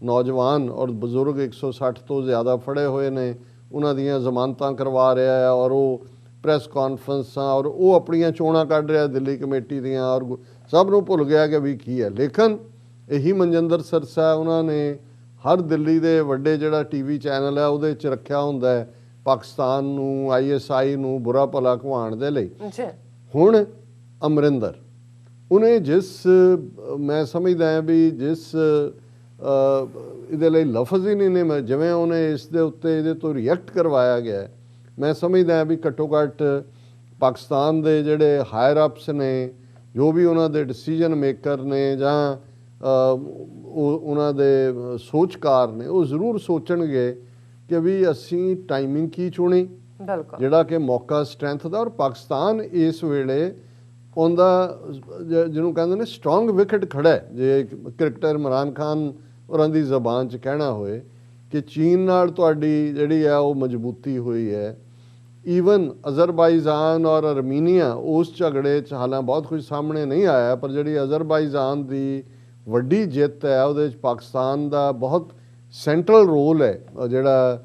ਨੌਜਵਾਨ ਔਰ ਬਜ਼ੁਰਗ 160 ਤੋਂ ਜ਼ਿਆਦਾ ਫੜੇ ਹੋਏ ਨੇ, ਉਹਨਾਂ ਦੀਆਂ ਜ਼ਮਾਨਤਾਂ ਕਰਵਾ ਰਿਹਾ ਹੈ ਔਰ ਉਹ ਪ੍ਰੈਸ ਕਾਨਫਰੰਸਾਂ ਔਰ ਉਹ ਆਪਣੀਆਂ ਚੋਣਾਂ ਕੱਢ ਰਿਹਾ ਦਿੱਲੀ ਕਮੇਟੀ ਦੀਆਂ, ਔਰ ਸਭ ਨੂੰ ਭੁੱਲ ਗਿਆ ਕਿ ਵੀ ਕੀ ਹੈ। ਲੇਕਿਨ ਇਹੀ ਮਨਜਿੰਦਰ ਸਰਸਾ ਉਹਨਾਂ ਨੇ ਹਰ ਦਿੱਲੀ ਦੇ ਵੱਡੇ ਜਿਹੜਾ TV ਚੈਨਲ ਹੈ ਉਹਦੇ 'ਚ ਰੱਖਿਆ ਹੁੰਦਾ ਹੈ ਪਾਕਿਸਤਾਨ ਨੂੰ, ISI ਨੂੰ ਬੁਰਾ ਭਲਾ ਘਵਾਉਣ ਦੇ ਲਈ। ਹੁਣ ਅਮਰਿੰਦਰ ਉਹਨੇ ਮੈਂ ਸਮਝਦਾ ਹਾਂ ਵੀ ਜਿਸ ਇਹਦੇ ਲਈ ਲਫ਼ਜ਼ ਹੀ ਨਹੀਂ ਨੇ, ਜਿਵੇਂ ਉਹਨੇ ਇਸ ਦੇ ਉੱਤੇ ਇਹਦੇ ਤੋਂ ਰਿਐਕਟ ਕਰਵਾਇਆ ਗਿਆ, ਮੈਂ ਸਮਝਦਾ ਹਾਂ ਵੀ ਘੱਟੋ ਘੱਟ ਪਾਕਿਸਤਾਨ ਦੇ ਜਿਹੜੇ ਹਾਇਰ ਅਪਸ ਨੇ, ਜੋ ਵੀ ਉਹਨਾਂ ਦੇ ਡਿਸੀਜਨ ਮੇਕਰ ਨੇ ਜਾਂ ਉਹਨਾਂ ਦੇ ਸੋਚਕਾਰ ਨੇ, ਉਹ ਜ਼ਰੂਰ ਸੋਚਣਗੇ ਕਿ ਵੀ ਅਸੀਂ ਟਾਈਮਿੰਗ ਕੀ ਚੁਣੀ ਜਿਹੜਾ ਕਿ ਮੌਕਾ ਸਟਰੈਂਥ ਦਾ। ਔਰ ਪਾਕਿਸਤਾਨ ਇਸ ਵੇਲੇ ਉਹਦਾ ਜਿਹਨੂੰ ਕਹਿੰਦੇ ਨੇ ਸਟਰੋਂਗ ਵਿਕਟ ਖੜਾ ਹੈ। ਜੇ ਕ੍ਰਿਕਟਰ ਇਮਰਾਨ ਖਾਨ ਔਰਾਂ ਦੀ ਜ਼ਬਾਨ 'ਚ ਕਹਿਣਾ ਹੋਏ ਕਿ ਚੀਨ ਨਾਲ ਤੁਹਾਡੀ ਜਿਹੜੀ ਹੈ ਉਹ ਮਜ਼ਬੂਤੀ ਹੋਈ ਹੈ। ਈਵਨ ਅਜ਼ਰਬਾਈਜਾਨ ਔਰ ਅਰਮੀਨੀਆ ਉਸ ਝਗੜੇ 'ਚ ਹਾਲਾਂ ਬਹੁਤ ਕੁਝ ਸਾਹਮਣੇ ਨਹੀਂ ਆਇਆ, ਪਰ ਜਿਹੜੀ ਅਜ਼ਰਬਾਈਜਾਨ ਦੀ ਵੱਡੀ ਜਿੱਤ ਹੈ ਉਹਦੇ 'ਚ ਪਾਕਿਸਤਾਨ ਦਾ ਬਹੁਤ ਸੈਂਟਰਲ ਰੋਲ ਹੈ, ਜਿਹੜਾ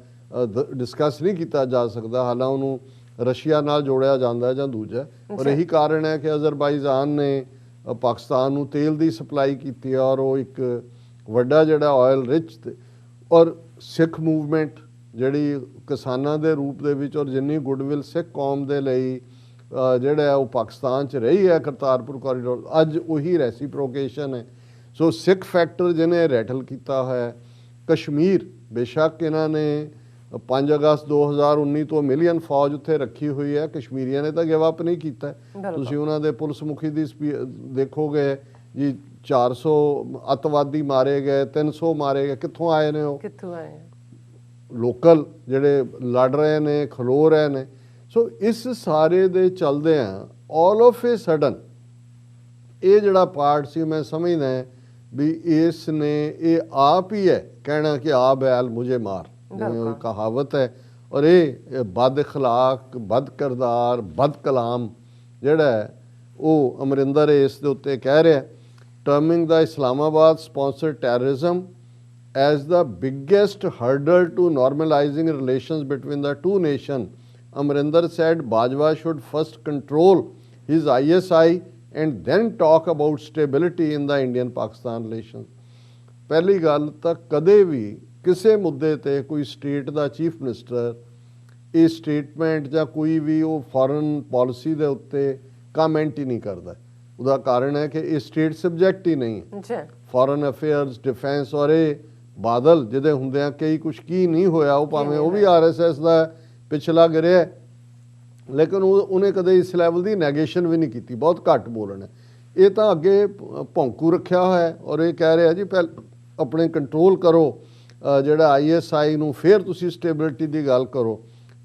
ਡਿਸਕਸ ਨਹੀਂ ਕੀਤਾ ਜਾ ਸਕਦਾ। ਹਾਲਾਂ ਉਹਨੂੰ ਰਸ਼ੀਆ ਨਾਲ ਜੋੜਿਆ ਜਾਂਦਾ ਜਾਂ ਦੂਜਾ, ਔਰ ਇਹੀ ਕਾਰਨ ਹੈ ਕਿ ਅਜ਼ਰਬਾਈਜਾਨ ਨੇ ਪਾਕਿਸਤਾਨ ਨੂੰ ਤੇਲ ਦੀ ਸਪਲਾਈ ਕੀਤੀ ਔਰ ਉਹ ਇੱਕ ਵੱਡਾ ਜਿਹੜਾ ਆਇਲ ਰਿਚ ਔਰ ਸਿੱਖ ਮੂਵਮੈਂਟ ਜਿਹੜੀ ਕਿਸਾਨਾਂ ਦੇ ਰੂਪ ਦੇ ਵਿੱਚ ਔਰ ਜਿੰਨੀ ਗੁੱਡਵਿਲ ਸਿੱਖ ਕੌਮ ਦੇ ਲਈ ਜਿਹੜਾ ਉਹ ਪਾਕਿਸਤਾਨ 'ਚ ਰਹੀ ਹੈ ਕਰਤਾਰਪੁਰ ਕੋਰੀਡੋਰ, ਅੱਜ ਉਹੀ ਰੈਸੀਪ੍ਰੋਕੇਸ਼ਨ ਹੈ। ਸੋ ਸਿੱਖ ਫੈਕਟਰ ਜਿਹਨੇ ਰੈਟਲ ਕੀਤਾ ਹੋਇਆ। ਕਸ਼ਮੀਰ ਬੇਸ਼ੱਕ ਇਹਨਾਂ ਨੇ 5 ਅਗਸਤ 2019 ਤੋਂ ਮਿਲੀਅਨ ਫੌਜ ਉੱਥੇ ਰੱਖੀ ਹੋਈ ਹੈ, ਕਸ਼ਮੀਰੀਆਂ ਨੇ ਤਾਂ ਗਿਵ ਅਪ ਨਹੀਂ ਕੀਤਾ। ਤੁਸੀਂ ਉਹਨਾਂ ਦੇ ਪੁਲਿਸ ਮੁਖੀ ਦੀ ਦੇਖੋਗੇ ਜੀ 400 ਅੱਤਵਾਦੀ ਮਾਰੇ ਗਏ, 300 ਮਾਰੇ ਗਏ, ਕਿੱਥੋਂ ਆਏ ਨੇ ਉਹ? ਕਿੱਥੋਂ ਆਏ? ਲੋਕਲ ਜਿਹੜੇ ਲੜ ਰਹੇ ਨੇ, ਖਲੋ ਰਹੇ ਨੇ। ਸੋ ਇਸ ਸਾਰੇ ਦੇ ਚਲਦਿਆਂ ਆਲ ਆਫ ਏ ਸਡਨ ਇਹ ਜਿਹੜਾ ਪਾਰਟ ਸੀ ਮੈਂ ਸਮਝਦਾ ਵੀ ਇਸ ਨੇ ਇਹ ਆਪ ਹੀ ਹੈ ਕਹਿਣਾ ਕਿ ਆ ਬੈਲ ਮੁਝੇ ਮਾਰ, ਜਿਵੇਂ ਕਹਾਵਤ ਹੈ। ਔਰ ਇਹ ਬਦ ਅਖਲਾਕ, ਬਦ ਕਿਰਦਾਰ, ਬਦ ਕਲਾਮ ਜਿਹੜਾ ਹੈ ਉਹ ਅਮਰਿੰਦਰ ਇਸ ਦੇ ਉੱਤੇ ਕਹਿ ਰਿਹਾ, terming the Islamabad sponsor terrorism as the biggest hurdle to normalizing relations between the two nations. Amarinder said Bajwa should first control his ISI and then talk about stability in the Indian-Pakistan relations. ਪਹਿਲੀ ਗੱਲ ਤਾਂ ਕਦੇ ਵੀ ਕਿਸੇ ਮੁੱਦੇ ਤੇ ਕੋਈ state ਦਾ chief minister ਇਹ statement ਜਾਂ ਕੋਈ ਵੀ ਉਹ ਫੋਰਨ ਪਾਲਿਸੀ ਦੇ ਉੱਤੇ ਕਮੈਂਟ ਹੀ ਨਹੀਂ ਕਰਦਾ। ਉਹਦਾ ਕਾਰਨ ਹੈ ਕਿ ਇਹ ਸਟੇਟ ਸਬਜੈਕਟ ਹੀ ਨਹੀਂ ਹੈ। ਫੋਰਨ ਅਫੇਅਰਸ, ਡਿਫੈਂਸ ਔਰ ਇਹ ਬਾਦਲ ਜਿਹਦੇ ਹੁੰਦਿਆਂ ਕਈ ਕੁਛ ਕੀ ਨਹੀਂ ਹੋਇਆ, ਉਹ ਭਾਵੇਂ ਉਹ ਵੀ RSS ਦਾ ਪਿਛਲਾ ਗਿਰਿਆ, ਲੇਕਿਨ ਉਹਨੇ ਕਦੇ ਇਸ ਲੈਵਲ ਦੀ ਨੈਗੇਸ਼ਨ ਵੀ ਨਹੀਂ ਕੀਤੀ, ਬਹੁਤ ਘੱਟ ਬੋਲਣਾ। ਇਹ ਤਾਂ ਅੱਗੇ ਭੌਂਕੂ ਰੱਖਿਆ ਹੋਇਆ ਔਰ ਇਹ ਕਹਿ ਰਿਹਾ ਜੀ ਆਪਣੇ ਕੰਟਰੋਲ ਕਰੋ ਜਿਹੜਾ ISI ਨੂੰ, ਫਿਰ ਤੁਸੀਂ ਸਟੇਬਿਲਿਟੀ ਦੀ ਗੱਲ ਕਰੋ।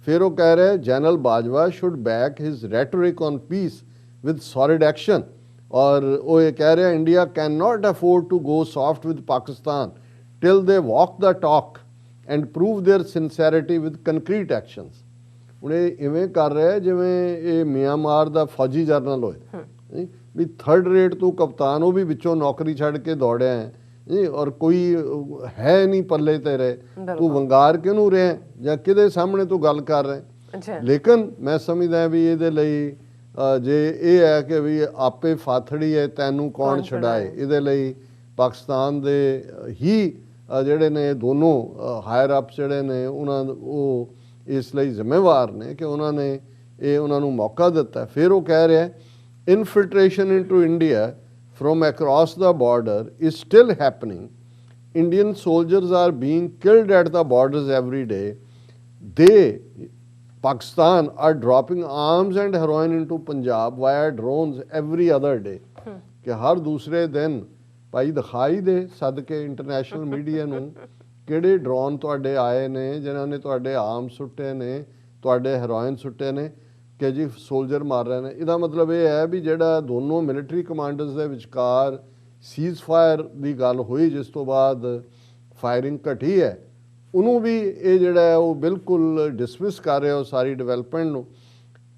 ਫਿਰ ਉਹ ਕਹਿ ਰਿਹਾ general Bajwa should back his rhetoric on peace with solid action. ਔਰ ਉਹ ਇਹ ਕਹਿ ਰਿਹਾ India can not afford to go soft with Pakistan till they walk the talk and prove their sincerity with concrete actions. ਹੁਣ ਇਹ ਇਵੇਂ ਕਰ ਰਿਹਾ ਜਿਵੇਂ ਇਹ ਮਿਆਂਮਾਰ ਦਾ ਫੌਜੀ ਜਰਨਲ ਹੋਏ ਵੀ ਥਰਡ ਰੇਟ ਤੋਂ ਕਪਤਾਨ, ਉਹ ਵੀ ਵਿੱਚੋਂ ਨੌਕਰੀ ਛੱਡ ਕੇ ਦੌੜਿਆ ਹੈ ਔਰ ਕੋਈ ਹੈ ਨਹੀਂ ਪੱਲੇ ਤੇਰੇ, ਤੂੰ ਵੰਗਾਰ ਕਿਹਨੂੰ ਰਿਹਾ ਜਾਂ ਕਿਹਦੇ ਸਾਹਮਣੇ ਤੂੰ ਗੱਲ ਕਰ ਰਿਹਾ। ਲੇਕਿਨ ਮੈਂ ਸਮਝਦਾ ਵੀ ਇਹਦੇ ਲਈ ਜੇ ਇਹ ਹੈ ਕਿ ਵੀ ਆਪੇ ਫਾਥੜੀ ਹੈ ਤੈਨੂੰ ਕੌਣ ਛਡਾਏ, ਇਹਦੇ ਲਈ ਪਾਕਿਸਤਾਨ ਦੇ ਹੀ ਜਿਹੜੇ ਨੇ ਦੋਨੋਂ ਹਾਇਰ ਅਪਸ ਜਿਹੜੇ ਨੇ ਉਹ ਇਸ ਲਈ ਜ਼ਿੰਮੇਵਾਰ ਨੇ ਕਿ ਉਹਨਾਂ ਨੇ ਇਹ ਉਹਨਾਂ ਨੂੰ ਮੌਕਾ ਦਿੱਤਾ। ਫਿਰ ਉਹ ਕਹਿ ਰਿਹਾ infiltration into India from across the border is still happening. Indian soldiers are being killed at the borders every day. Pakistan are dropping arms and heroin into Punjab via drones every other day. ਕਿ ਹਰ ਦੂਸਰੇ ਦਿਨ ਭਾਈ ਦਿਖਾਈ ਦੇ ਸਦਕੇ international media ਨੂੰ ਕਿਹੜੇ drone ਤੁਹਾਡੇ ਆਏ ਨੇ ਜਿਨ੍ਹਾਂ ਨੇ ਤੁਹਾਡੇ ਆਰਮ ਸੁੱਟੇ ਨੇ, ਤੁਹਾਡੇ ਹੈਰੋਇਨ ਸੁੱਟੇ ਨੇ ਕਿ ਜੀ ਸੋਲਜਰ ਮਾਰ ਰਹੇ ਨੇ। ਇਹਦਾ ਮਤਲਬ ਇਹ ਹੈ ਵੀ ਜਿਹੜਾ ਦੋਨੋਂ ਮਿਲਟਰੀ ਕਮਾਂਡਰਸ ਦੇ ਵਿਚਕਾਰ ਸੀਜ਼ ਫਾਇਰ ਦੀ ਗੱਲ ਹੋਈ ਜਿਸ ਤੋਂ ਬਾਅਦ ਫਾਇਰਿੰਗ ਘਟੀ ਹੈ, ਉਹਨੂੰ ਵੀ ਇਹ ਜਿਹੜਾ ਹੈ ਉਹ ਬਿਲਕੁਲ ਡਿਸਮਿਸ ਕਰ ਰਿਹਾ ਉਹ ਸਾਰੀ ਡਿਵੈਲਪਮੈਂਟ ਨੂੰ।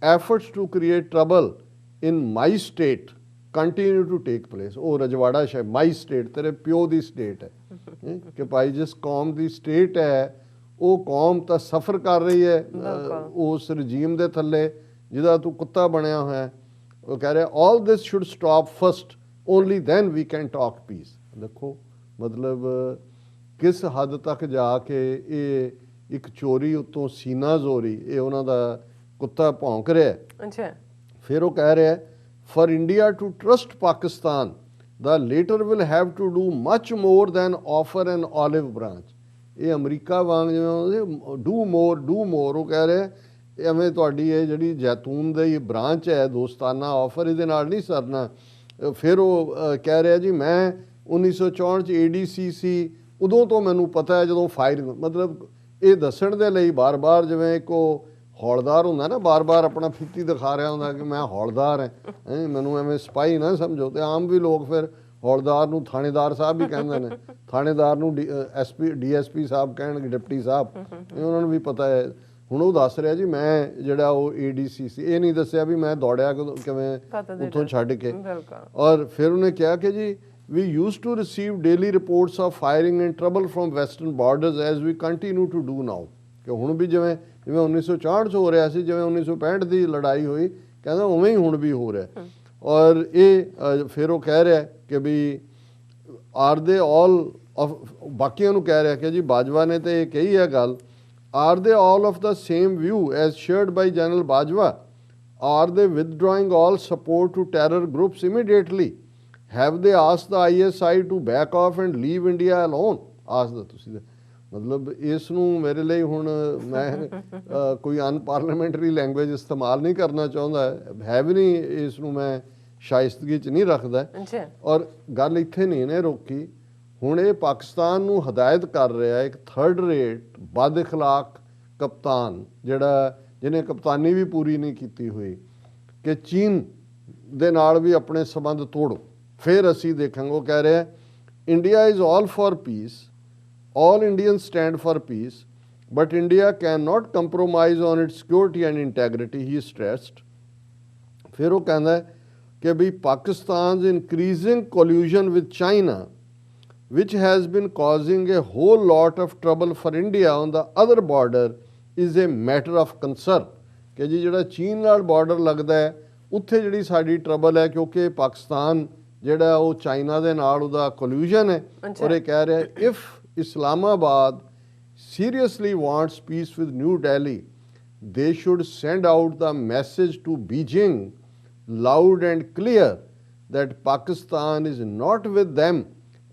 Efforts to create trouble in my state continue to take place. ਉਹ ਰਜਵਾੜਾ ਸ਼ਹਿਰ ਮਾਈ ਸਟੇਟ ਤੇਰੇ ਪਿਓ ਦੀ ਸਟੇਟ ਹੈ ਕਿ ਭਾਈ ਜਿਸ ਕੌਮ ਦੀ ਸਟੇਟ ਹੈ ਉਹ ਕੌਮ ਤਾਂ ਸਫਰ ਕਰ ਰਹੀ ਹੈ ਉਸ ਰਜੀਮ ਦੇ ਥੱਲੇ ਜਿਹਦਾ ਤੂੰ ਕੁੱਤਾ ਬਣਿਆ ਹੋਇਆ। ਉਹ ਕਹਿ ਰਿਹਾ all this should stop first only then we can talk peace. ਦੇਖੋ ਮਤਲਬ ਕਿਸ ਹੱਦ ਤੱਕ ਜਾ ਕੇ ਇਹ ਇੱਕ ਚੋਰੀ ਉੱਤੋਂ ਸੀਨਾ ਜ਼ੋਰੀ ਇਹ ਉਹਨਾਂ ਦਾ ਕੁੱਤਾ ਭੌਂਕ ਰਿਹਾ। ਅੱਛਾ ਫਿਰ ਉਹ ਕਹਿ ਰਿਹਾ for India to trust Pakistan, the later will have to do much more than offer an olive branch. ਇਹ ਅਮਰੀਕਾ ਵਾਂਗ ਜਿਵੇਂ ਡੂ ਮੋਰ ਉਹ ਕਹਿ ਰਿਹਾ ਐਵੇਂ ਤੁਹਾਡੀ ਇਹ ਜਿਹੜੀ ਜੈਤੂਨ ਦੀ ਬ੍ਰਾਂਚ ਹੈ ਦੋਸਤਾਨਾ ਆਫਰ ਇਹਦੇ ਨਾਲ ਨਹੀਂ ਸਰਨਾ। ਫਿਰ ਉਹ ਕਹਿ ਰਿਹਾ ਜੀ ਮੈਂ 1964 'ਚ ADC ਸੀ, ਉਦੋਂ ਤੋਂ ਮੈਨੂੰ ਪਤਾ ਹੈ ਜਦੋਂ ਫਾਇਰਿੰਗ, ਮਤਲਬ ਇਹ ਦੱਸਣ ਦੇ ਲਈ ਬਾਰ-ਬਾਰ ਜਿਵੇਂ ਇੱਕ ਉਹ ਹੌਲਦਾਰ ਹੁੰਦਾ ਨਾ ਬਾਰ-ਬਾਰ ਆਪਣਾ ਫਿੱਤੀ ਦਿਖਾ ਰਿਹਾ ਹੁੰਦਾ ਕਿ ਮੈਂ ਹੌਲਦਾਰ ਹੈ, ਮੈਨੂੰ ਐਵੇਂ ਸਿਪਾਹੀ ਨਾ ਸਮਝੋ। ਤੇ ਆਮ ਵੀ ਲੋਕ ਫਿਰ ਹੌਲਦਾਰ ਨੂੰ ਥਾਣੇਦਾਰ ਸਾਹਿਬ ਵੀ ਕਹਿੰਦੇ ਨੇ, ਥਾਣੇਦਾਰ ਨੂੰ DSP ਸਾਹਿਬ ਕਹਿਣਗੇ, ਡਿਪਟੀ ਸਾਹਿਬ, ਇਹ ਉਹਨਾਂ ਨੂੰ ਵੀ ਪਤਾ ਹੈ। ਹੁਣ ਉਹ ਦੱਸ ਰਿਹਾ ਜੀ ਮੈਂ ਜਿਹੜਾ ਉਹ ADC ਸੀ, ਇਹ ਨਹੀਂ ਦੱਸਿਆ ਵੀ ਮੈਂ ਦੌੜਿਆ ਕਿਵੇਂ ਉੱਥੋਂ ਛੱਡ ਕੇ। ਔਰ ਫਿਰ ਉਹਨੇ ਕਿਹਾ ਕਿ ਜੀ we used to receive daily reports of firing and trouble from western borders as we continue to do now. ਕਿ ਹੁਣ ਵੀ ਜਿਵੇਂ 1964 'ਚ ਹੋ ਰਿਹਾ ਸੀ, ਜਿਵੇਂ 1965 ਦੀ ਲੜਾਈ ਹੋਈ, ਕਹਿੰਦਾ ਉਵੇਂ ਹੀ ਹੁਣ ਵੀ ਹੋ ਰਿਹਾ। ਔਰ ਇਹ ਫਿਰ ਉਹ ਕਹਿ ਰਿਹਾ ਕਿ ਵੀ ਆਰ ਦੇ ਆਲ ਆਫ, ਬਾਕੀਆਂ ਨੂੰ ਕਹਿ ਰਿਹਾ ਕਿ ਜੀ ਬਾਜਵਾ ਨੇ ਤੇ ਇਹ ਕਹੀ ਹੈ ਗੱਲ, are they all of the same view as shared by general Bajwa, are they withdrawing all support to terror groups immediately, have they ask the ISI to back off and leave India alone. ਆਸਦਾ ਤੁਸੀਂ ਮਤਲਬ ਇਸ ਨੂੰ ਮੇਰੇ ਲਈ ਹੁਣ ਮੈਂ ਕੋਈ ਅਨਪਾਰਲੀਮੈਂਟਰੀ ਲੈਂਗੁਏਜ ਇਸਤੇਮਾਲ ਨਹੀਂ ਕਰਨਾ ਚਾਹੁੰਦਾ, ਹੈ ਵੀ ਨਹੀਂ, ਇਸ ਨੂੰ ਮੈਂ ਸ਼ਾਇਸਤਗੀ 'ਚ ਨਹੀਂ ਰੱਖਦਾ। ਔਰ ਗੱਲ ਇੱਥੇ ਨਹੀਂ ਨੇ ਰੋਕੀ, ਹੁਣ ਇਹ ਪਾਕਿਸਤਾਨ ਨੂੰ ਹਦਾਇਤ ਕਰ ਰਿਹਾ ਇੱਕ ਥਰਡ ਰੇਟ ਬਦ ਇਖਲਾਕ ਕਪਤਾਨ ਜਿਹਨੇ ਕਪਤਾਨੀ ਵੀ ਪੂਰੀ ਨਹੀਂ ਕੀਤੀ ਹੋਈ, ਕਿ ਚੀਨ ਦੇ ਨਾਲ ਵੀ ਆਪਣੇ ਸੰਬੰਧ ਤੋੜੋ, ਫਿਰ ਅਸੀਂ ਦੇਖਾਂਗੇ। ਉਹ ਕਹਿ ਰਿਹਾ India is all for peace, all Indian stand for peace, but India can not compromise on its security and integrity, he stressed. ਫਿਰ ਉਹ ਕਹਿੰਦਾ ਕਿ ਵੀ ਪਾਕਿਸਤਾਨ's increasing collusion with China, which has been causing a whole lot of trouble for India on the other border, is a matter of concern। ਕਿ ਜੀ ਜਿਹੜਾ ਚੀਨ ਨਾਲ border ਲੱਗਦਾ ਹੈ ਉੱਥੇ ਜਿਹੜੀ ਸਾਡੀ ਟਰਬਲ ਹੈ, ਕਿਉਂਕਿ ਪਾਕਿਸਤਾਨ ਜਿਹੜਾ ਉਹ ਚਾਈਨਾ ਦੇ ਨਾਲ ਉਹਦਾ ਕੋਲਿਊਸ਼ਨ ਹੈ। ਔਰ ਇਹ ਕਹਿ ਰਿਹਾ if Islamabad seriously wants peace with New Delhi, they should send out the message to Beijing loud and clear that Pakistan is not with them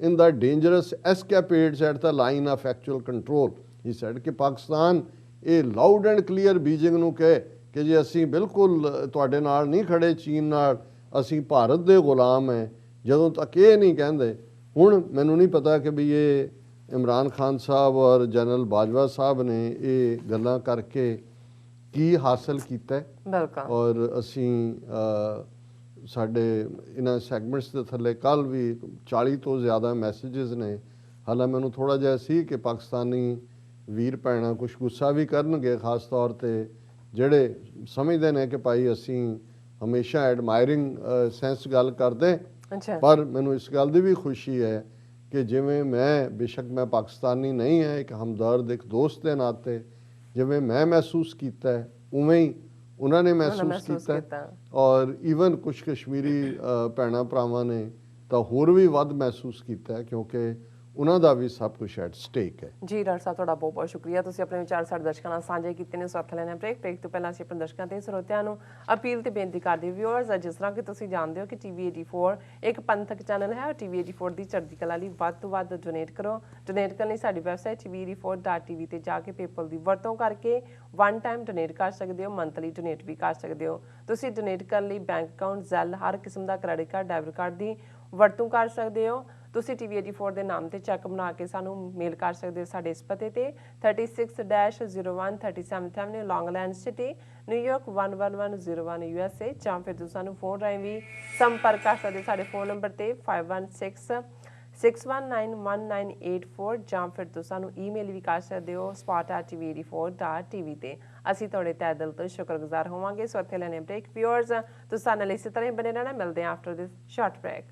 in the dangerous escapades at the line of actual control। He said ਕਿ ਪਾਕਿਸਤਾਨ ਇਹ loud and clear Beijing ਨੂੰ ਕਹੇ ਕਿ ਜੀ ਅਸੀਂ ਬਿਲਕੁਲ ਤੁਹਾਡੇ ਨਾਲ ਨਹੀਂ ਖੜੇ ਚੀਨ ਨਾਲ, ਅਸੀਂ ਭਾਰਤ ਦੇ ਗੁਲਾਮ ਹੈ। ਜਦੋਂ ਤੱਕ ਇਹ ਨਹੀਂ ਕਹਿੰਦੇ, ਹੁਣ ਮੈਨੂੰ ਨਹੀਂ ਪਤਾ ਕਿ ਵੀ ਇਹ ਇਮਰਾਨ ਖਾਨ ਸਾਹਿਬ ਔਰ ਜਨਰਲ ਬਾਜਵਾ ਸਾਹਿਬ ਨੇ ਇਹ ਗੱਲਾਂ ਕਰਕੇ ਕੀ ਹਾਸਲ ਕੀਤਾ ਹੈ। ਬਿਲਕੁਲ। ਔਰ ਅਸੀਂ ਸਾਡੇ ਇਹਨਾਂ ਸੈਗਮੈਂਟਸ ਦੇ ਥੱਲੇ ਕੱਲ੍ਹ ਵੀ 40 ਤੋਂ ਜ਼ਿਆਦਾ ਮੈਸੇजेस ਨੇ। ਹਾਲਾਂ ਮੈਨੂੰ ਥੋੜ੍ਹਾ ਜਿਹਾ ਸੀ ਕਿ ਪਾਕਿਸਤਾਨੀ ਵੀਰ ਭੈਣਾਂ ਕੁਛ ਗੁੱਸਾ ਵੀ ਕਰਨਗੇ, ਖਾਸ ਤੌਰ 'ਤੇ ਜਿਹੜੇ ਸਮਝਦੇ ਨੇ ਕਿ ਭਾਈ ਅਸੀਂ ਹਮੇਸ਼ਾ ਐਡਮਾਇਰਿੰਗ ਸੈਂਸ ਗੱਲ ਕਰਦੇ। ਪਰ ਮੈਨੂੰ ਇਸ ਗੱਲ ਦੀ ਵੀ ਖੁਸ਼ੀ ਹੈ ਕਿ ਜਿਵੇਂ ਮੈਂ, ਬੇਸ਼ੱਕ ਮੈਂ ਪਾਕਿਸਤਾਨੀ ਨਹੀਂ ਹੈ, ਇੱਕ ਹਮਦਰਦ, ਇੱਕ ਦੋਸਤ ਦੇ ਨਾਤੇ ਜਿਵੇਂ ਮੈਂ ਮਹਿਸੂਸ ਕੀਤਾ ਹੈ ਉਵੇਂ ਹੀ ਉਹਨਾਂ ਨੇ ਮਹਿਸੂਸ ਕੀਤਾ। ਔਰ ਈਵਨ ਕੁਛ ਕਸ਼ਮੀਰੀ ਭੈਣਾਂ ਭਰਾਵਾਂ ਨੇ ਤਾਂ ਹੋਰ ਵੀ ਵੱਧ ਮਹਿਸੂਸ ਕੀਤਾ ਹੈ, ਕਿਉਂਕਿ ਉਹਨਾਂ ਦਾ ਵੀ ਸਭ ਕੁਛ ਐਟ ਸਟੇਕ ਹੈ। ਜੀ ਡਾਕਟਰ ਸਾਹਿਬ, ਤੁਹਾਡਾ ਬਹੁਤ ਬਹੁਤ ਸ਼ੁਕਰੀਆ। ਤੁਸੀਂ ਆਪਣੇ ਵਿਚਾਰ ਸਾਡੇ ਦਰਸ਼ਕਾਂ ਨਾਲ ਸਾਂਝੇ ਕੀਤੇ ਨੇ। ਸਵਾਗਤ ਲੈਣਾ ਬ੍ਰੇਕ ਤੋਂ ਪਹਿਲਾਂ ਅਸੀਂ ਆਪਣੇ ਦਰਸ਼ਕਾਂ ਤੇ ਸਰੋਤਿਆਂ ਨੂੰ ਅਪੀਲ ਤੇ ਬੇਨਤੀ ਕਰਦੇ ਵਿਊਅਰਸ, ਜਿਸ ਤਰ੍ਹਾਂ ਕਿ ਤੁਸੀਂ ਜਾਣਦੇ ਹੋ ਕਿ TV 84 ਇੱਕ ਪੰਥਕ ਚੈਨਲ ਹੈ। TV 84 ਦੀ ਚੜ੍ਹਦੀ ਕਲਾ ਲਈ ਵੱਧ ਤੋਂ ਵੱਧ ਡੋਨੇਟ ਕਰੋ। ਡੋਨੇਟ ਕਰਨ ਲਈ ਸਾਡੀ ਵੈਬਸਾਈਟ TV84.tv ਤੇ ਜਾ ਕੇ ਪੇਪਲ ਦੀ ਵਰਤੋਂ ਕਰਕੇ ਵਨ ਟਾਈਮ ਡੋਨੇਟ ਕਰ ਸਕਦੇ ਹੋ, ਮੰਥਲੀ ਡੋਨੇਟ ਵੀ ਕਰ ਸਕਦੇ ਹੋ। ਤੁਸੀਂ ਡੋਨੇਟ ਕਰਨ ਲਈ ਬੈਂਕ ਅਕਾਊਂਟ, ਜ਼ੈਲ, ਹਰ ਕਿਸਮ ਦਾ ਕ੍ਰੈਡਿਟ ਕਾਰਡ, ਡੈਬਿਟ ਕਾਰਡ ਦੀ ਵਰਤੋਂ ਕਰ ਸਕਦੇ ਹੋ। ਤੁਸੀਂ TV 84 ਦੇ ਨਾਮ ਤੇ ਚੈੱਕ ਬਣਾ ਕੇ ਸਾਨੂੰ ਮੇਲ ਕਰ ਸਕਦੇ ਹੋ ਸਾਡੇ ਇਸ ਪਤੇ ਤੇ 36-01 37th Avenue, long island city, New York 11101 USA, ਜਾਂ ਫਿਰ ਤੁਸੀਂ ਸਾਨੂੰ ਫੋਨ ਰਾਹੀਂ ਵੀ ਸੰਪਰਕ ਕਰ ਸਕਦੇ ਸਾਡੇ ਫੋਨ ਨੰਬਰ ਤੇ 5166191984, ਜਾਂ ਫਿਰ ਤੁਸੀਂ ਸਾਨੂੰ ਈਮੇਲ ਵੀ ਕਰ ਸਕਦੇ ਹੋ spot@tv84.tv ਤੇ। ਅਸੀਂ ਤੁਹਾਡੇ ਤਹਿ ਦਿਲ ਤੋਂ ਸ਼ੁਕਰਗੁਜ਼ਾਰ ਹੋਵਾਂਗੇ। ਸੋ ਇੱਥੇ ਲੈਣੇ ਬ੍ਰੇਕ। ਵਿਊਅਰਸ, ਤੁਸੀਂ ਸਾਡੇ ਨਾਲ ਇਸੇ ਤਰ੍ਹਾਂ ਹੀ ਬਣੇ ਰਹਿਣਾ। ਮਿਲਦੇ ਹਾਂ ਆਫਟਰ ਦਿਸ ਸ਼ਾਰਟ ਬ੍ਰੇਕ।